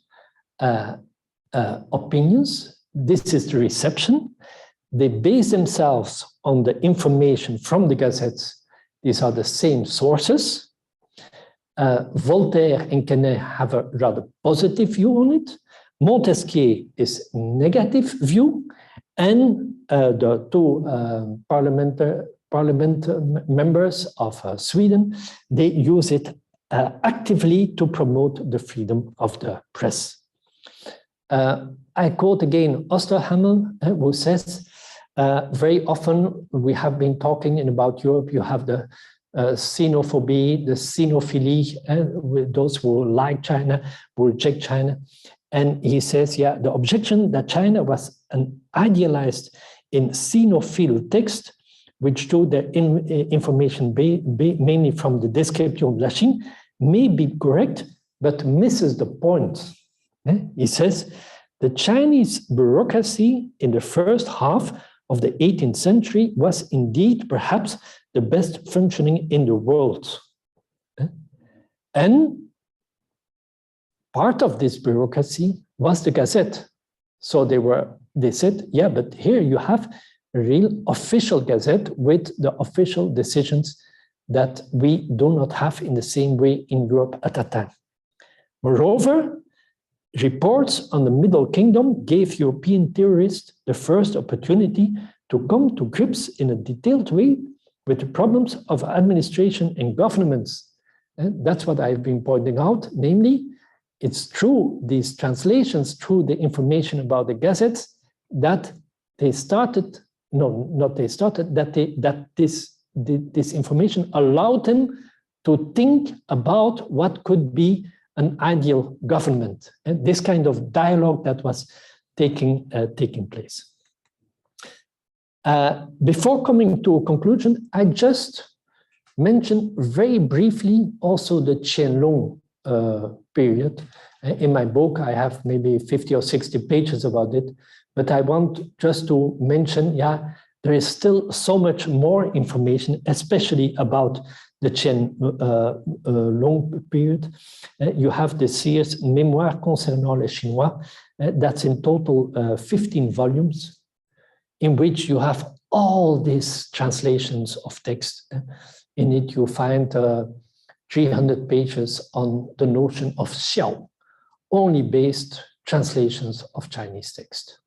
opinions. This is the reception. They base themselves on the information from the gazettes. These are the same sources. Voltaire and Quesnay have a rather positive view on it. Montesquieu is negative view, and the two parliament members of Sweden, they use it actively to promote the freedom of the press. I quote again Osterhammel, who says, very often we have been talking about Europe, you have the xenophobia, the xenophilie, with those who like China, who reject China. And he says, yeah, the objection that China was an idealized in xenophile text, which drew their information mainly from the Description de la Chine, may be correct, but misses the point. He says, the Chinese bureaucracy in the first half of the 18th century was indeed perhaps the best functioning in the world. And part of this bureaucracy was the Gazette. So they said, yeah, but here you have a real official Gazette with the official decisions that we do not have in the same way in Europe at that time. Moreover, reports on the Middle Kingdom gave European theorists the first opportunity to come to grips in a detailed way with the problems of administration and governments. And that's what I've been pointing out, namely, it's through these translations, through the information about the gazettes, that they started, that this information allowed them to think about what could be an ideal government, and this kind of dialogue that was taking place. Before coming to a conclusion, I just mention very briefly also the Qianlong period. In my book, I have maybe 50 or 60 pages about it, but I want just to mention, yeah, there is still so much more information, especially about the Qianlong period. You have the Sears Mémoires concernant les Chinois. That's in total 15 volumes, in which you have all these translations of text. In it, you find 300 pages on the notion of xiao, only based translations of Chinese text.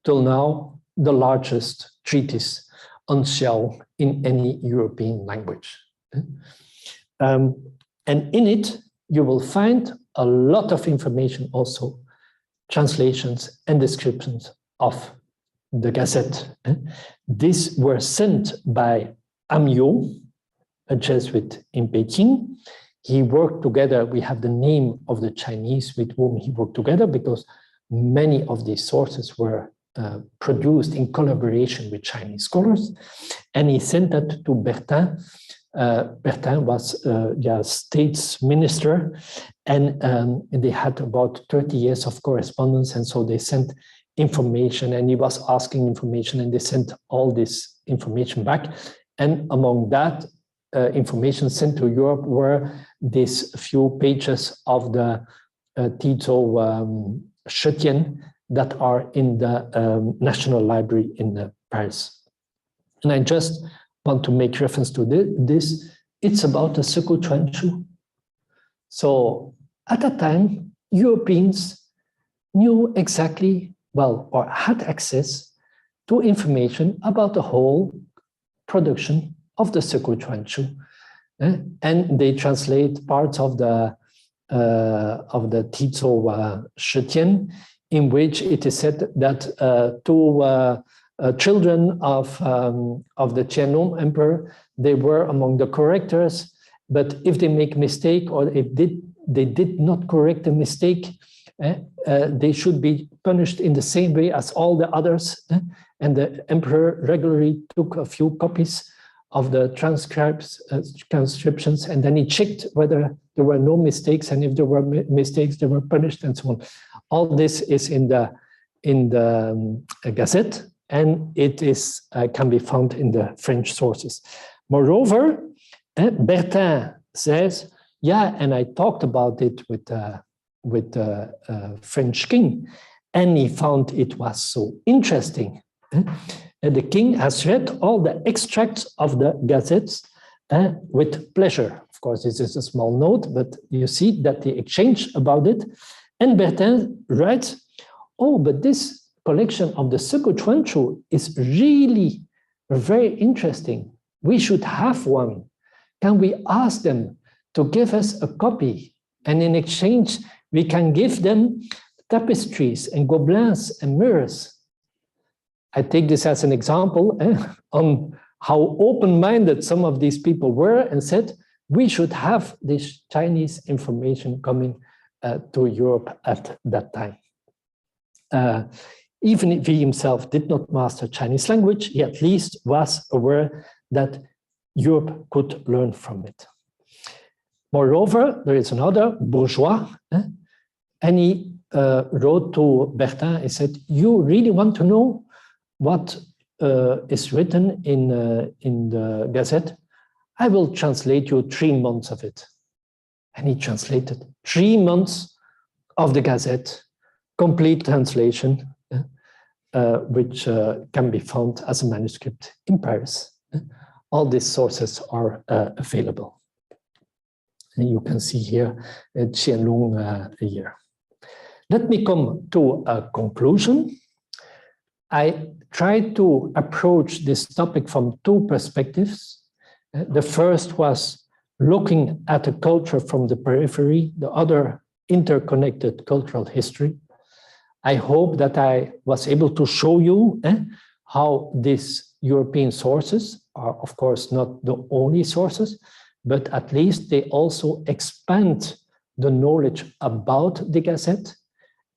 Till now, the largest treatise on xiao in any European language. And in it, you will find a lot of information also, translations and descriptions of the Gazette. These were sent by Amiot, a Jesuit in Beijing. He worked together, we have the name of the Chinese with whom he worked together, because many of these sources were produced in collaboration with Chinese scholars. And he sent that to Bertin. Bertin was states minister, and they had about 30 years of correspondence, and so they sent information, and he was asking information, and they sent all this information back. And among that information sent to Europe were these few pages of the Tito Shetian, that are in the National Library in Paris. And I just want to make reference to this. It's about the Sekou Chuanchu. So at that time, Europeans knew exactly, well, or had access to information about the whole production of the Sekou Chuanchu. And they translate parts of the Tizuo Shitian, in which it is said that two children of the Qianlong emperor, they were among the correctors, but if they make mistake or if they did not correct the mistake, they should be punished in the same way as all the others. And the emperor regularly took a few copies of the transcriptions, and then he checked whether there were no mistakes, and if there were mistakes, they were punished, and so on. All this is in the Gazette, and it is can be found in the French sources. Moreover, Bertin says, yeah, and I talked about it with the French king, and he found it was so interesting. And the king has read all the extracts of the Gazettes with pleasure. Of course, this is a small note, but you see that they exchange about it. And Bertin writes, oh, but this collection of the Sekou Chuanchu is really very interesting. We should have one. Can we ask them to give us a copy? And in exchange, we can give them tapestries and gobelins and mirrors. I take this as an example on how open-minded some of these people were and said, we should have this Chinese information coming to Europe at that time. Even if he himself did not master Chinese language, he at least was aware that Europe could learn from it. Moreover, there is another bourgeois, and he wrote to Bertin, he said, you really want to know what is written in the Gazette? I will translate you 3 months of it. And he translated 3 months of the Gazette, complete translation, which can be found as a manuscript in Paris. All these sources are available. And you can see here Qianlong year. Let me come to a conclusion. I tried to approach this topic from 2 perspectives. The first was looking at a culture from the periphery, the other interconnected cultural history. I hope that I was able to show you how these European sources are, of course, not the only sources, but at least they also expand the knowledge about the Gazette,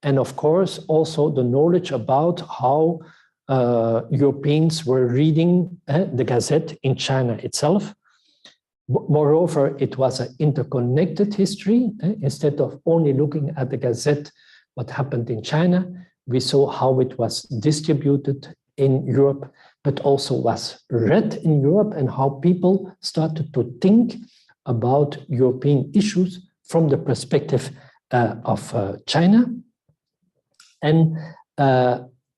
and of course also the knowledge about how Europeans were reading the Gazette in China itself. Moreover, it was an interconnected history. Instead of only looking at the Gazette, what happened in China, we saw how it was distributed in Europe, but also was read in Europe, and how people started to think about European issues from the perspective of China. And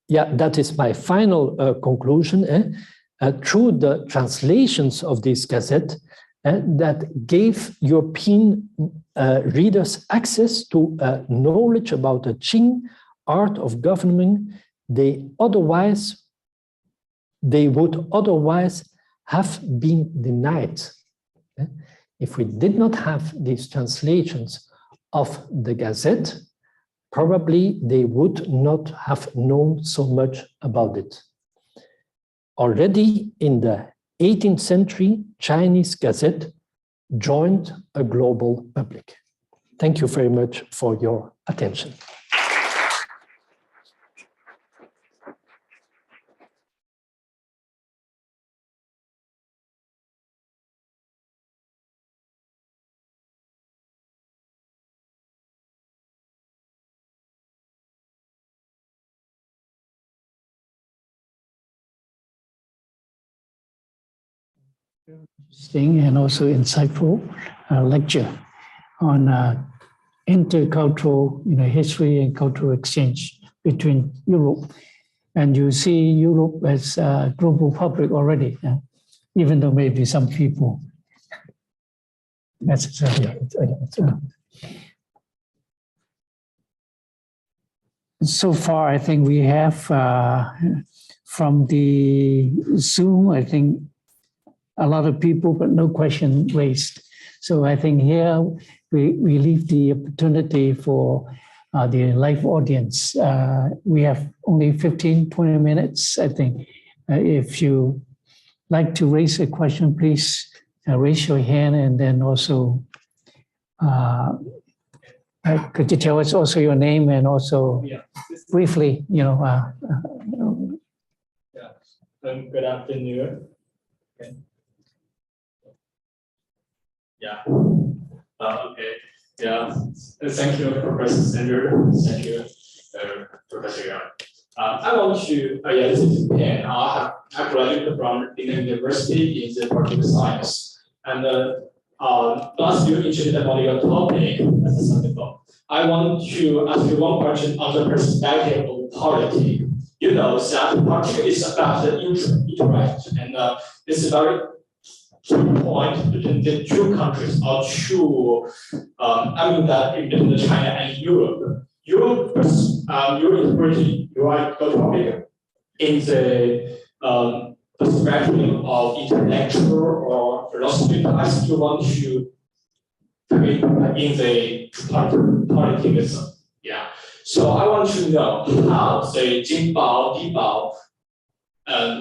yeah, that is my final conclusion. Through the translations of this Gazette, that gave European readers access to knowledge about the Qing art of governing they would otherwise have been denied. If we did not have these translations of the Gazette, probably they would not have known so much about it. Already in the 18th century, Chinese Gazette joined a global public. Thank you very much for your attention. Interesting and also insightful lecture on intercultural history and cultural exchange between Europe. And you see Europe as a global public already, even though maybe some people. That's so far, I think we have from the Zoom, I think a lot of people, but no question raised. So I think here we leave the opportunity for the live audience. We have only 15, 20 minutes, I think. If you like to raise a question, please raise your hand, and then also could you tell us also your name and also briefly, good afternoon. Okay. Yeah. Okay. Yeah. Thank you, Professor Standaert. Thank you, Professor Yang. I want to, this is Pen. I graduated from Indian University in the political science. And last you introduced about your topic as a subject. I want to ask you one question on the perspective of politics. You know that politics is about the interest, and this is very key point between the two countries or two. I mean that between China and Europe. Europe is pretty right topic in the perspective of intellectual or philosophy. I still want to in the politics. Yeah. So I want to know how the Jinbao, Dibao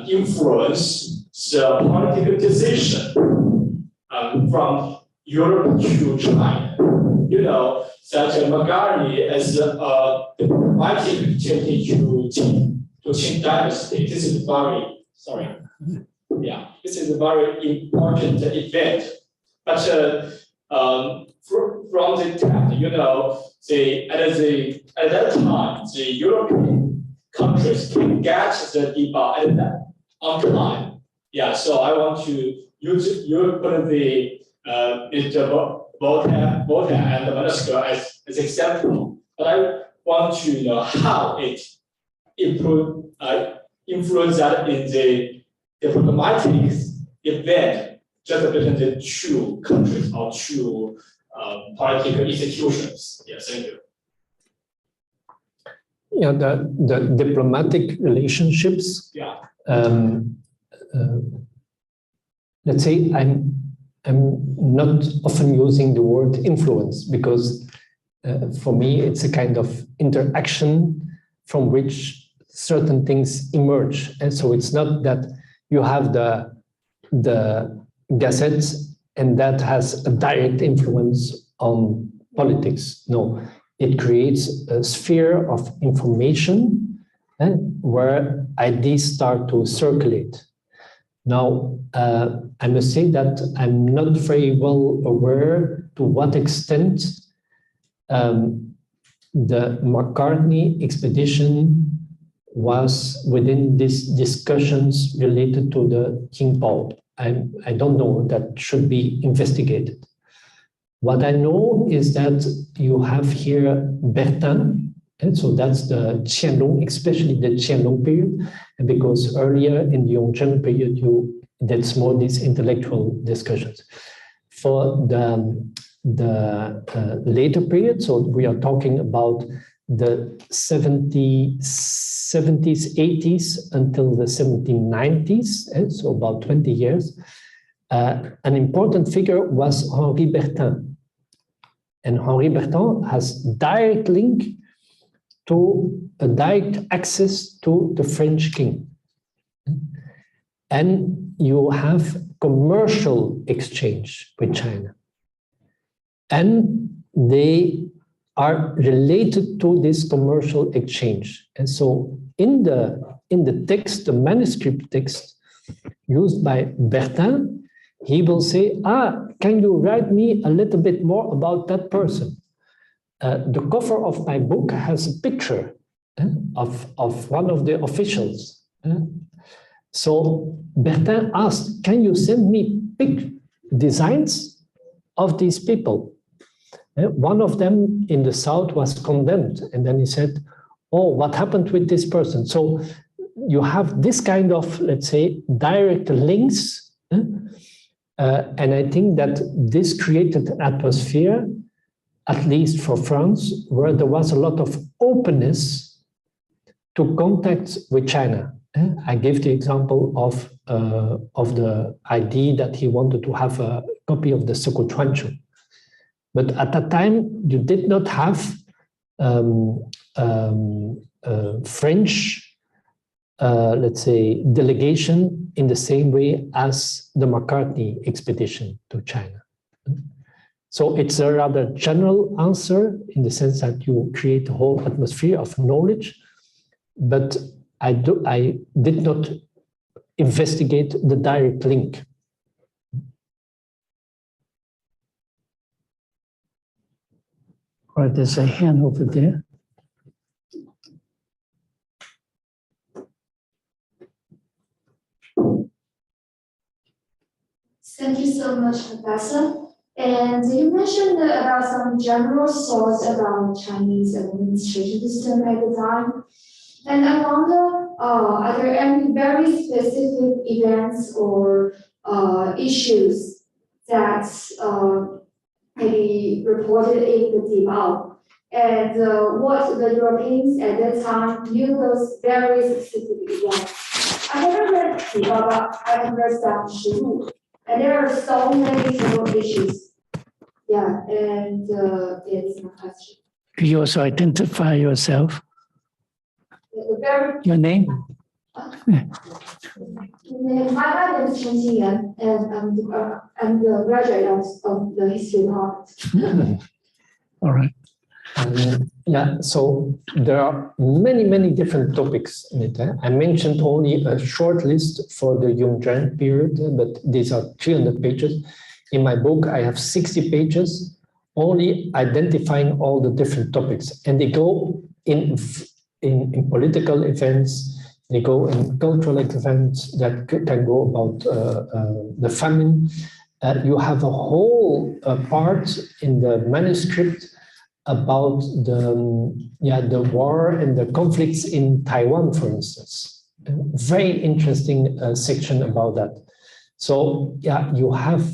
influence the political decision from Europe to China. You know that Magari is a diplomatic activity to Qing Dynasty. This is very this is a very important event. But from the time, you know, at that time, the European countries can get the debate on time. Yeah, so I want to use put the Mr. Volta and Monaco as example, but I want to know how it influence that in the diplomatic event just between the two countries or two political institutions. Yeah, thank you. Yeah, the diplomatic relationships. Yeah. Let's say I'm not often using the word influence because for me it's a kind of interaction from which certain things emerge, and so it's not that you have the Gazette and that has a direct influence on politics. No, it creates a sphere of information where ideas start to circulate. Now, I must say that I'm not very well aware to what extent the McCartney expedition was within these discussions related to the Qing. I don't know, that should be investigated. What I know is that you have here Bertin, and so that's the Qianlong, especially the Qianlong period, and because earlier in the Yongzheng period, that's more these intellectual discussions. For the later period, so we are talking about the 70s, 80s until the 1790s, so about 20 years, an important figure was Henri Bertin. And Henri Bertin has direct link to a direct access to the French king. And you have commercial exchange with China. And they are related to this commercial exchange. And so in the text, the manuscript text used by Bertin, he will say, can you write me a little bit more about that person? The cover of my book has a picture of one of the officials. So Bertin asked, can you send me designs of these people? One of them in the south was condemned. And then he said, oh, what happened with this person? So you have this kind of, let's say, direct links. And I think that this created an atmosphere, at least for France, where there was a lot of openness to contact with China. I gave the example of the idea that he wanted to have a copy of the Sokochuanchu. But at that time, you did not have French, let's say, delegation in the same way as the McCartney expedition to China. So it's a rather general answer in the sense that you create a whole atmosphere of knowledge, but I did not investigate the direct link. All right, there's a hand over there. Thank you so much, Professor. And you mentioned about some general source about Chinese administration system at the time. And I wonder, are there any very specific events or issues that maybe reported in the Dibao? And what the Europeans at that time knew those very specific events? I haven't read Dibao, but I have read some Shilu. And there are so many single issues. Yeah, and it's my question. Could you also identify yourself? Your name? My name is Chen Xinyan, and I'm the graduate of the history department. All right. Yeah, so there are many, many different topics in it. I mentioned only a short list for the Yongzheng period, but these are 300 pages. In my book, I have 60 pages, only identifying all the different topics. And they go in political events, they go in cultural events that can go about the famine. You have a whole part in the manuscript about the war and the conflicts in Taiwan, for instance. A very interesting section about that. So yeah, you have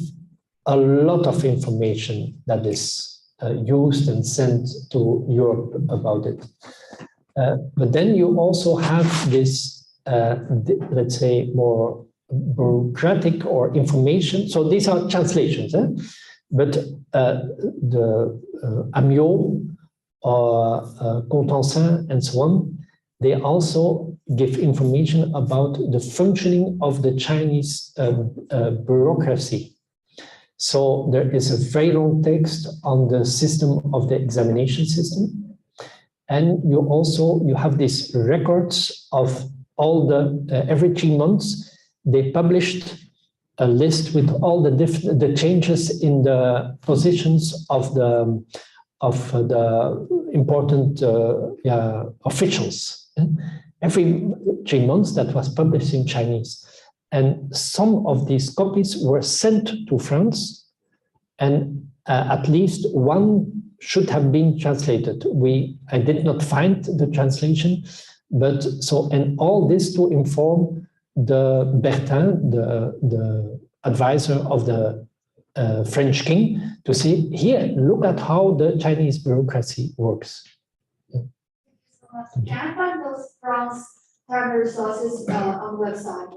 a lot of information that is used and sent to Europe about it. But then you also have this, let's say, more bureaucratic or information. So these are translations, but the Amiot or Contensin and so on, they also give information about the functioning of the Chinese bureaucracy. So there is a very long text on the system of the examination system. And you have these records of all every 3 months, they published a list with all the changes in the positions of the important officials. Every 3 months that was published in Chinese. And some of these copies were sent to France, and at least one should have been translated. I did not find the translation, but so, and all this to inform the Bertin, the advisor of the French king, to see here, look at how the Chinese bureaucracy works. Can I find those France primary sources on the website?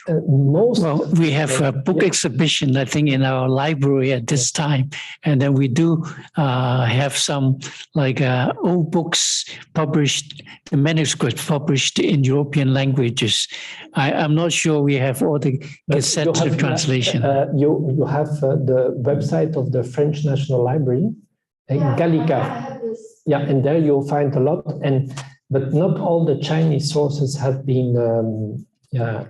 Well, we have a book exhibition, I think, in our library at this time, and then we do have some old books published, the manuscripts published in European languages. I'm not sure we have all the Gazette translation. You have the website of the French National Library, Gallica. Yeah, and there you'll find a lot, but not all the Chinese sources have been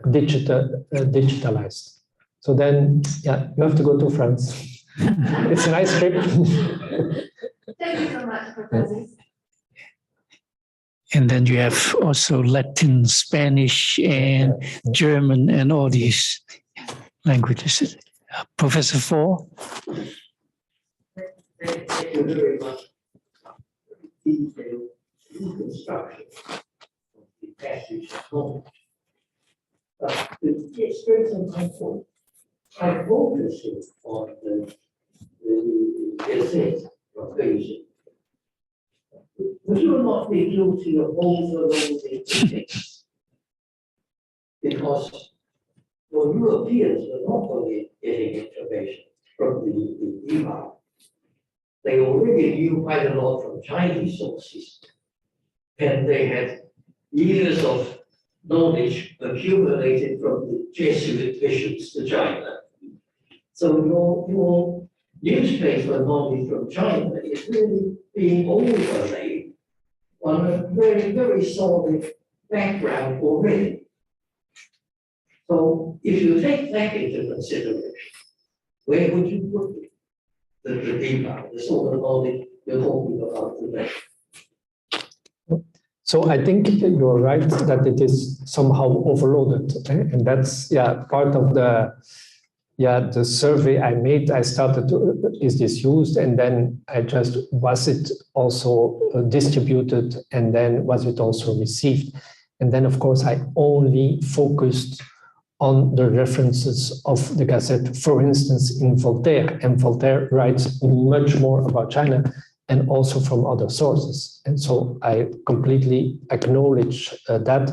digitalized. So then, yeah, you have to go to France. It's a nice trip. Thank you so much, Professor. And then you have also Latin, Spanish, and German, and all these languages. Professor Four? Thank you very much. detailed reconstruction of the passage of knowledge. But to get straight to my point, I focus on the Gazette of Beijing. We will not be guilty of overloading things because for Europeans are not only getting information from the email, they already knew quite a lot from Chinese sources, and they had years of knowledge accumulated from the Jesuit bishops to China. So your newspaper knowledge from China is really being overlaid on a very, very solid background already. So if you take that into consideration, where would you put the detail, the sort of knowledge you're talking about today? So I think you're right that it is somehow overloaded, and that's part of the survey I made. I started to, is this used, and then I just, was it also distributed, and then was it also received, and then of course I only focused on the references of the Gazette, for instance, in Voltaire, and Voltaire writes much more about China and also from other sources. And so I completely acknowledge that,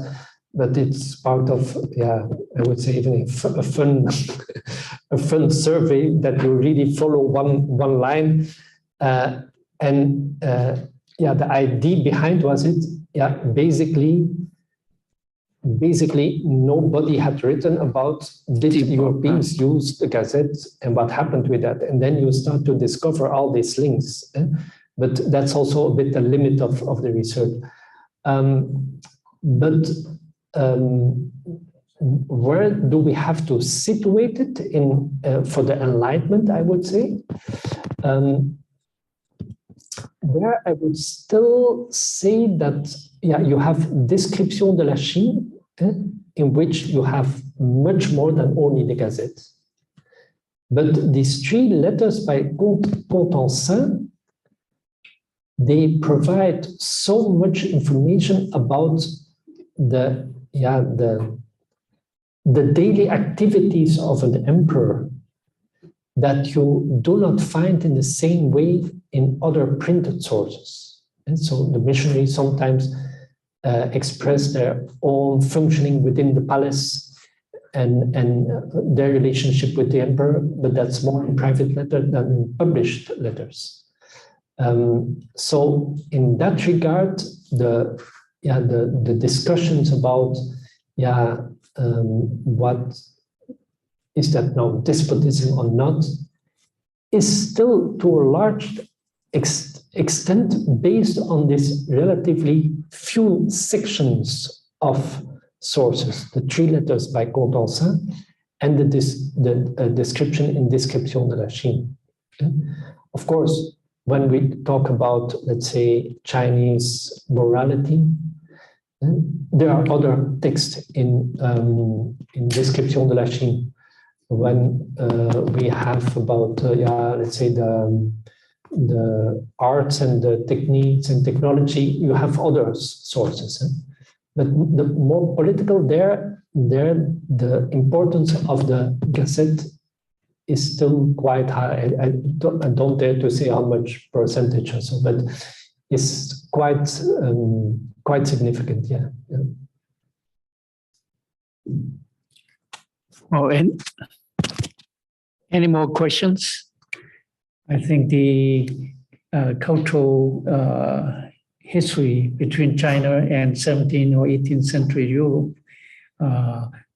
but it's part of, I would say even a fun survey that you really follow one line. The idea behind was it, basically nobody had written about did Europeans use the Gazette and what happened with that. And then you start to discover all these links. But that's also a bit the limit of the research. Where do we have to situate it in for the Enlightenment, I would say? There I would still say that you have Description de la Chine, in which you have much more than only the Gazette. But these three letters by Contensin, they provide so much information about the daily activities of an emperor that you do not find in the same way in other printed sources. And so the missionaries sometimes express their own functioning within the palace and their relationship with the emperor, but that's more in private letter than in published letters. So in that regard, the discussions about what is that now despotism or not is still to a large extent based on this relatively few sections of sources, the three letters by Contensin and the description in Description de la Chine. Of course, when we talk about, let's say, Chinese morality, there are other texts in Description de la Chine. When we have about, let's say, the arts and the techniques and technology, you have other sources. But the more political there, the importance of the Gazette is still quite high. I don't dare to say how much percentage or so, but it's quite significant, yeah. Oh, and any more questions? I think the cultural history between China and 17th or 18th century Europe,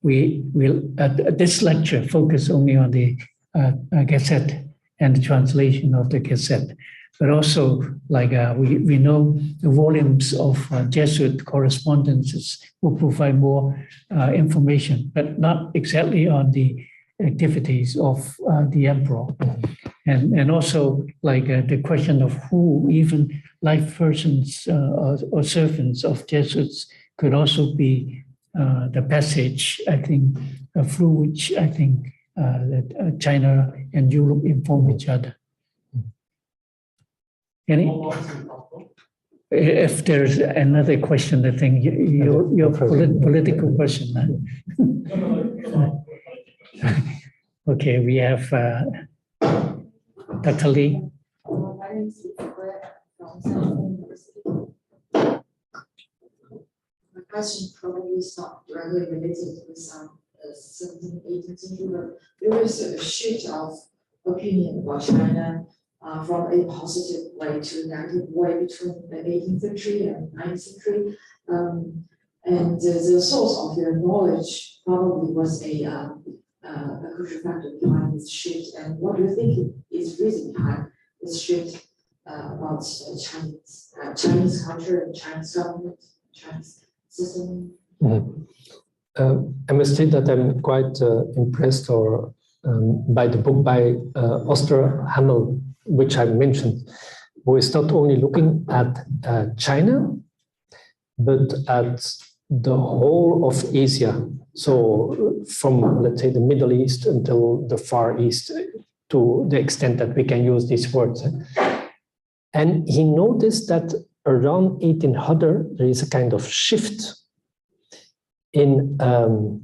we will at this lecture focus only on the Gazette and the translation of the Gazette, but also like we know the volumes of Jesuit correspondences will provide more information, but not exactly on the activities of the emperor. And also like the question of who even life persons or servants of Jesuits could also be the passage, I think, through which I think that China and Europe inform each other. Any? If there's another question, I think your political question. Okay, we have Dr. Lee. My name is from Stanford University. My question probably is not directly related with 17th, 18th century, but there is a shift of opinion about China from a positive way to a negative way between the 18th century and 19th century. And the source of your knowledge probably was a crucial factor behind this shift. And what do you think is the reason behind this shift about Chinese culture, Chinese government, Chinese system? I must say that I'm quite impressed by the book by Osterhammel, which I mentioned, who is not only looking at China, but at the whole of Asia. So from, let's say, the Middle East until the Far East, to the extent that we can use these words. And he noticed that around 1800, there is a kind of shift from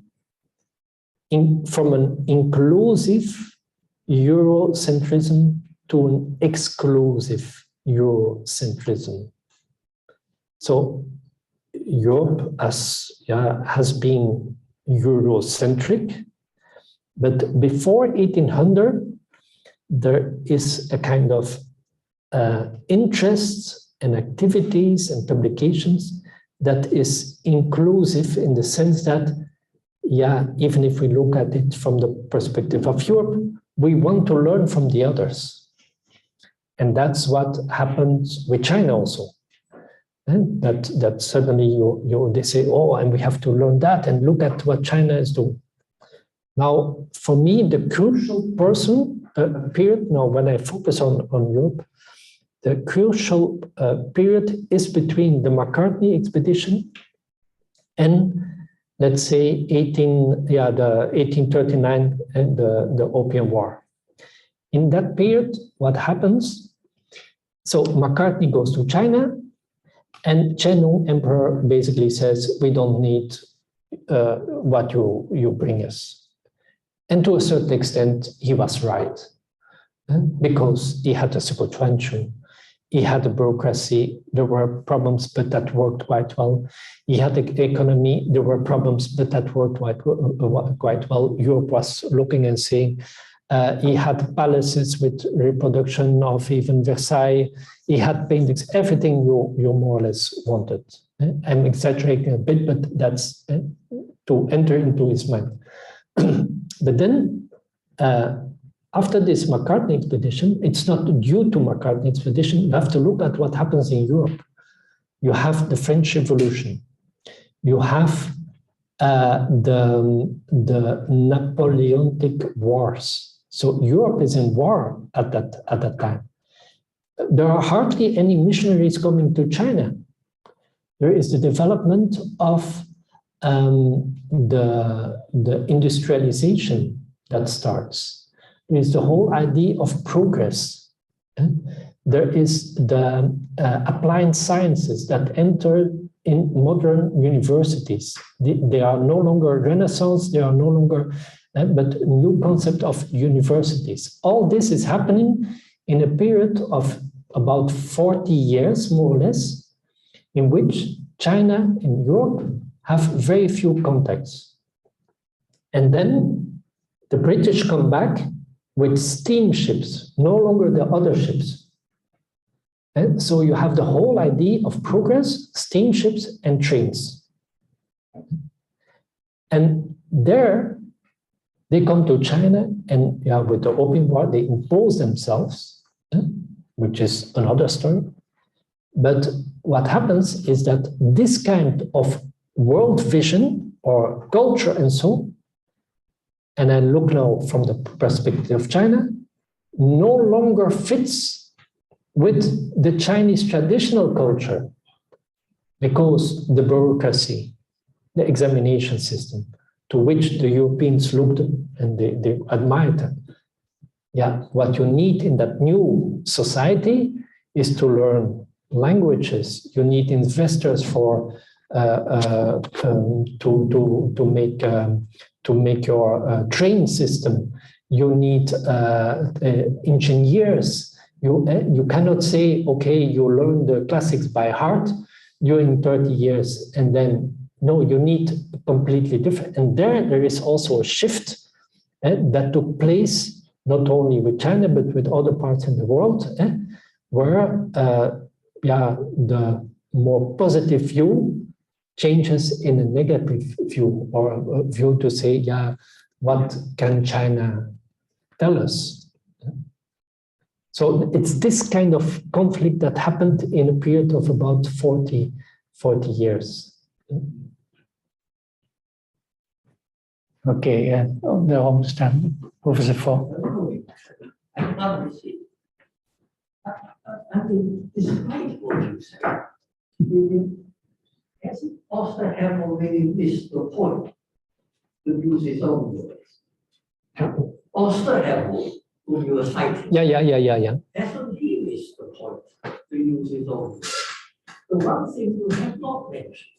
an inclusive Eurocentrism to an exclusive Eurocentrism. So Europe has been Eurocentric, but before 1800, there is a kind of interests and activities and publications that is inclusive in the sense that, even if we look at it from the perspective of Europe, we want to learn from the others. And that's what happens with China also. And that suddenly they say, oh, and we have to learn that and look at what China is doing. Now, for me, the crucial period, now when I focus on Europe, the crucial period is between the Macartney expedition and, let's say, the 1839 and the Opium War. In that period, what happens? So Macartney goes to China, and Chen Emperor basically says, we don't need what you bring us. And to a certain extent, he was right, because he had a supervention. He had a bureaucracy, there were problems, but that worked quite well. He had the economy, there were problems, but that worked quite well. Europe was looking and saying, he had palaces with reproduction of even Versailles. He had paintings, everything you more or less wanted. I'm exaggerating a bit, but that's to enter into his mind. But then, after this Macartney expedition, it's not due to Macartney expedition. You have to look at what happens in Europe. You have the French Revolution. You have the Napoleonic Wars. So Europe is in war at that time. There are hardly any missionaries coming to China. There is the development of the industrialization that starts. There is the whole idea of progress. There is the applied sciences that enter in modern universities. They are no longer Renaissance, they are no longer, but a new concept of universities. All this is happening in a period of about 40 years, more or less, in which China and Europe have very few contacts. And then the British come back with steamships, no longer the other ships. And so you have the whole idea of progress, steamships and trains. And there, they come to China and with the Opium War, they impose themselves, which is another story. But what happens is that this kind of world vision or culture and so, and I look now from the perspective of China, no longer fits with the Chinese traditional culture, because the bureaucracy, the examination system, to which the Europeans looked and they admired them. What you need in that new society is to learn languages. You need investors for to make your train system. You need engineers. You cannot say, okay, you learn the classics by heart during 30 years, and then no, you need completely different. And there is also a shift that took place not only with China but with other parts in the world, where the more positive view changes in a negative view, or a view to say, yeah, what can China tell us? So it's this kind of conflict that happened in a period of about 40 years. Okay, they're almost done. Professor Fo. I mean, despite what you say, has Austin have already missed the point to use his own words? Austin have, whom you were citing. Yeah. Hasn't he missed the point to use his own words? The one thing you have not mentioned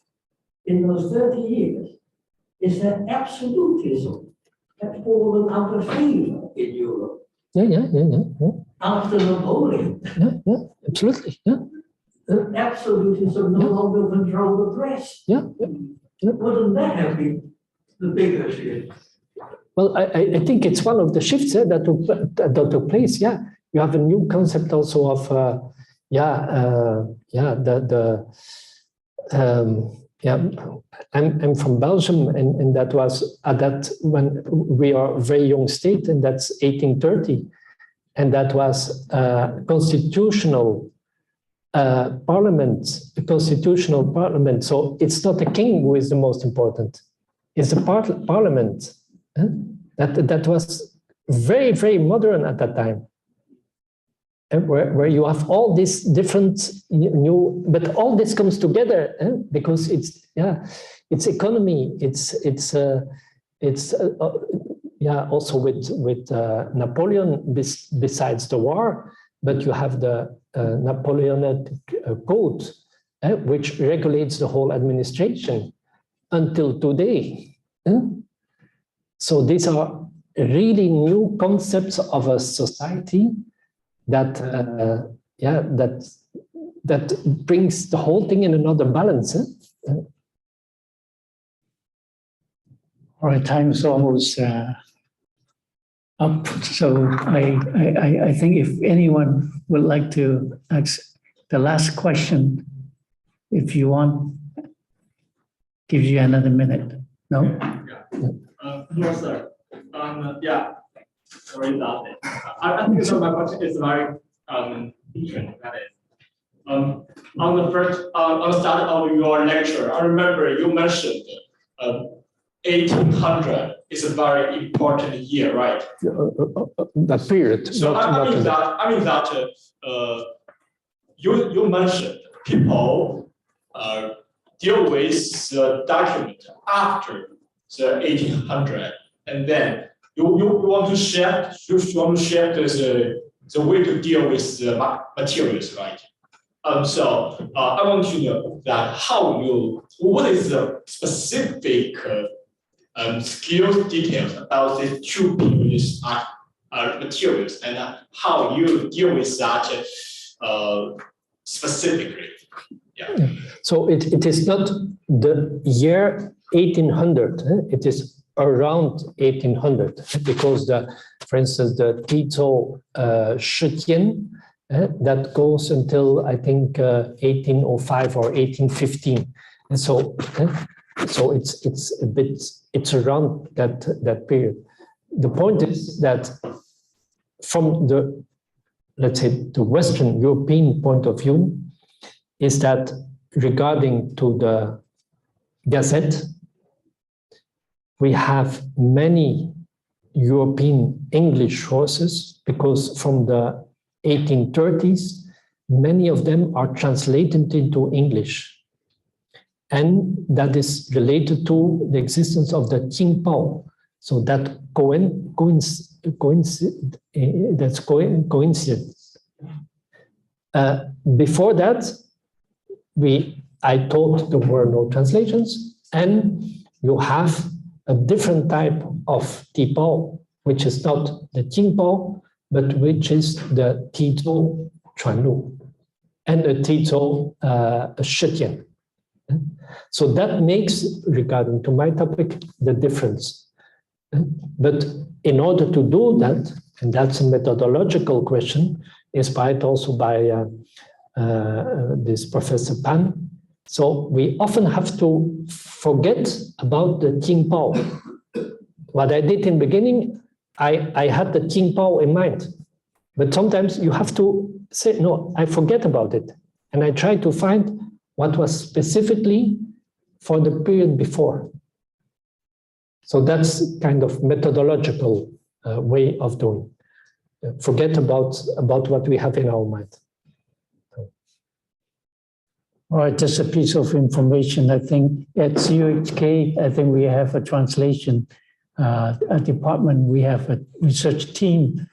in those 30 years is that absolutism had fallen out of favor in Europe. Yeah. After Napoleon, Yeah, absolutely. Yeah. Absolutism no longer controlled the press. Yeah. Wouldn't that have been the bigger shift? Well, I think it's one of the shifts that took place. Yeah, you have a new concept also of I'm from Belgium, and that was at that when we are a very young state, and that's 1830, and that was constitutional parliament, a constitutional parliament. So it's not the king who is the most important; it's the parliament. That was very, very modern at that time, where you have all these different new, but all this comes together because it's economy, it's also with Napoleon besides the war, but you have the Napoleonic Code, which regulates the whole administration until today. So these are really new concepts of a society that that brings the whole thing in another balance. All right, time is almost up. So I think if anyone would like to ask the last question, if you want, gives you another minute. No? No, sir. Sorry about it. I think so my question is very interesting. That is, on the start of your lecture, I remember you mentioned 1800 is a very important year, right? That period. So I mean that you mentioned people deal with the document after the 1800, and then you want to shift the way to deal with the materials, right? So I want to know that what is the specific skills details about these two previous materials, and how you deal with that specifically. Yeah. So it is not the year 1800. It is around 1800 because for instance, the Tito Shutian that goes until I think 1805 or 1815, and so it's around that period. The point is that from the, let's say, the Western European point of view, is that regarding to the Gazette, we have many European English sources because from the 1830s, many of them are translated into English. And that is related to the existence of the Qing. So that coincidence. Before that, I taught there were no translations, and you have a different type of Tipao, which is not the Qingpao, but which is the Tizhou Chuanlu and the Tizhou Shitian. So that makes, regarding to my topic, the difference. But in order to do that, and that's a methodological question, inspired also by this Professor Pan. So we often have to forget about the Qingpao. What I did in the beginning, I had the Qingpao in mind. But sometimes you have to say, no, I forget about it. And I try to find what was specifically for the period before. So that's kind of methodological way of doing. Forget about what we have in our mind. All right, just a piece of information. I think at CUHK, I think we have a translation department. We have a research team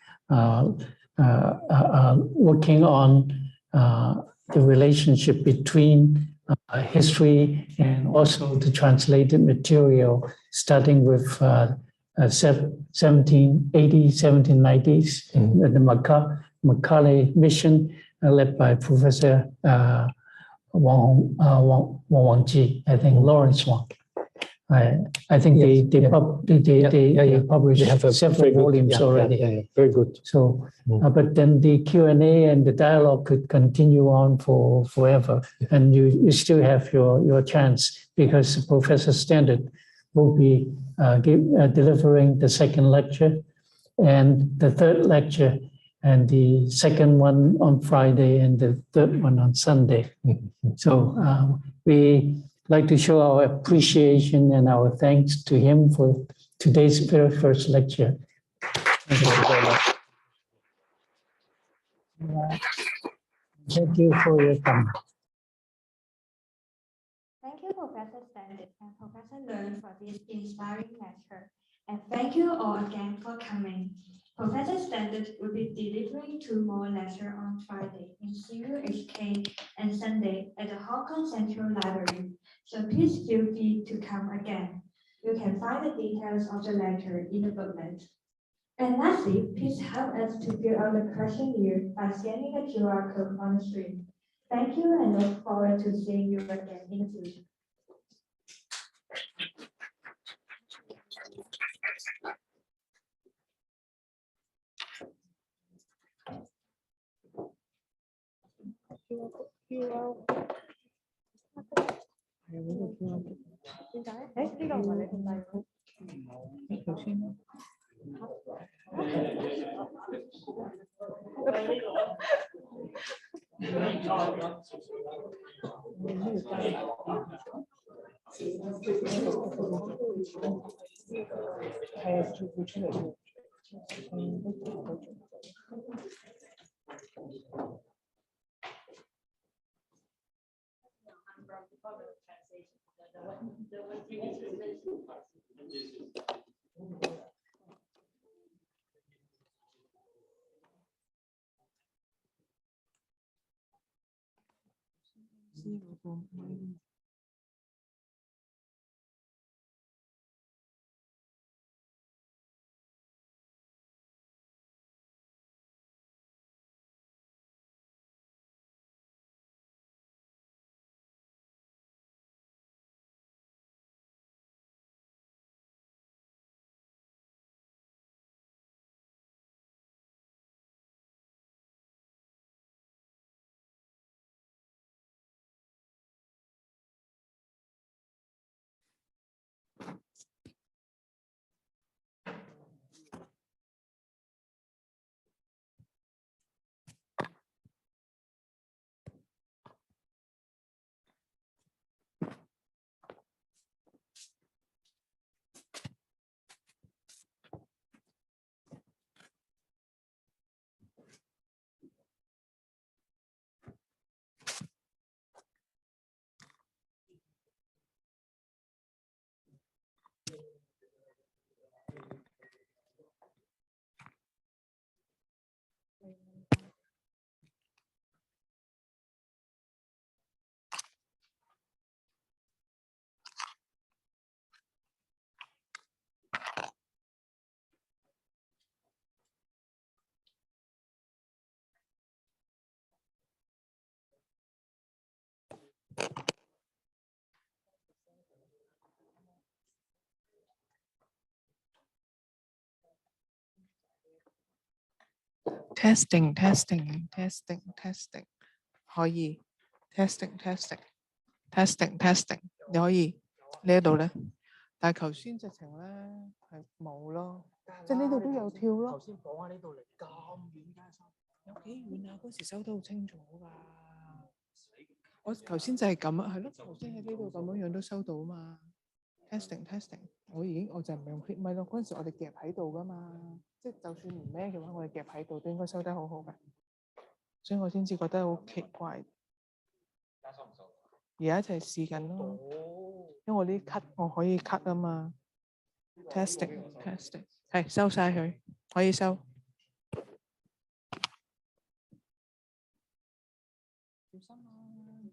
working on the relationship between history and also the translated material, starting with 1780s, 1790s, the Macaulay mission, led by Professor Wang Wangji, I think Lawrence Wang. I think they published several volumes already. Very good. So, but then the Q&A and the dialogue could continue on for forever, and you still have your chance, because Professor Standaert will be delivering the second lecture and the third lecture, and the second one on Friday and the third one on Sunday. So we like to show our appreciation and our thanks to him for today's very first lecture. Thank you very much. Thank you for your time. Thank you, Professor Standaert and Professor Leung, for this inspiring lecture. And thank you all again for coming. Professor Standaert will be delivering 2 more lectures on Friday in CUHK and Sunday at the Hong Kong Central Library. So please feel free to come again. You can find the details of the lecture in the booklet. And lastly, please help us to fill out the questionnaire by scanning the QR code on the screen. Thank you, and look forward to seeing you again in the future. testing testing testing testing 可以 testing testing testing testing 你可以呢一度咧，但係頭先直情咧係冇咯，即係呢度都有跳咯。頭先講下呢度嚟咁遠㗎，有幾遠啊？嗰時收得好清楚㗎。我頭先就係咁啊，係咯，頭先喺呢度咁樣都收到嘛。testing testing 我就唔係用 clip 咪咯，嗰陣時我哋夾喺度㗎嘛，即係就算唔咩嘅話，我哋夾喺度都應該收得好好嘅，所以我先至覺得好奇怪。而家就係試緊咯，因為我呢 cut 我可以 cut 啊嘛。testing testing 係收晒佢，可以收。小心啊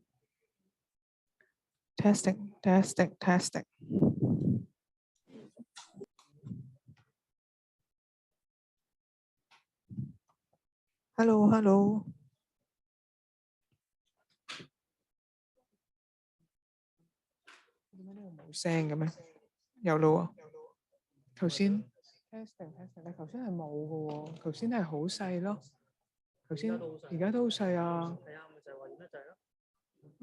！testing testing testing。Hello hello。點解呢度冇聲嘅咩？有咯喎，頭先 testing testing 咧，頭先係冇嘅喎，頭先係好細咯，頭先而家都好細啊。係啊，咪就係話而家就係咯。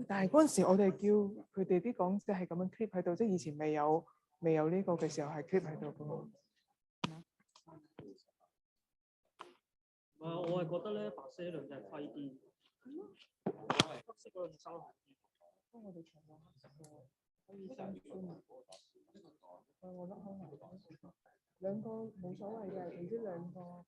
但係嗰陣時我哋叫佢哋啲講者係咁樣 clip 喺度，即係以前未有呢個嘅時候係 clip 喺度嘅喎。我係覺得咧，白色嗰輪就係虧啲，黑色嗰輪收好啲。不過我哋全部黑色嘅，可以收穿埋。我甩開埋兩個冇所謂嘅，總之兩個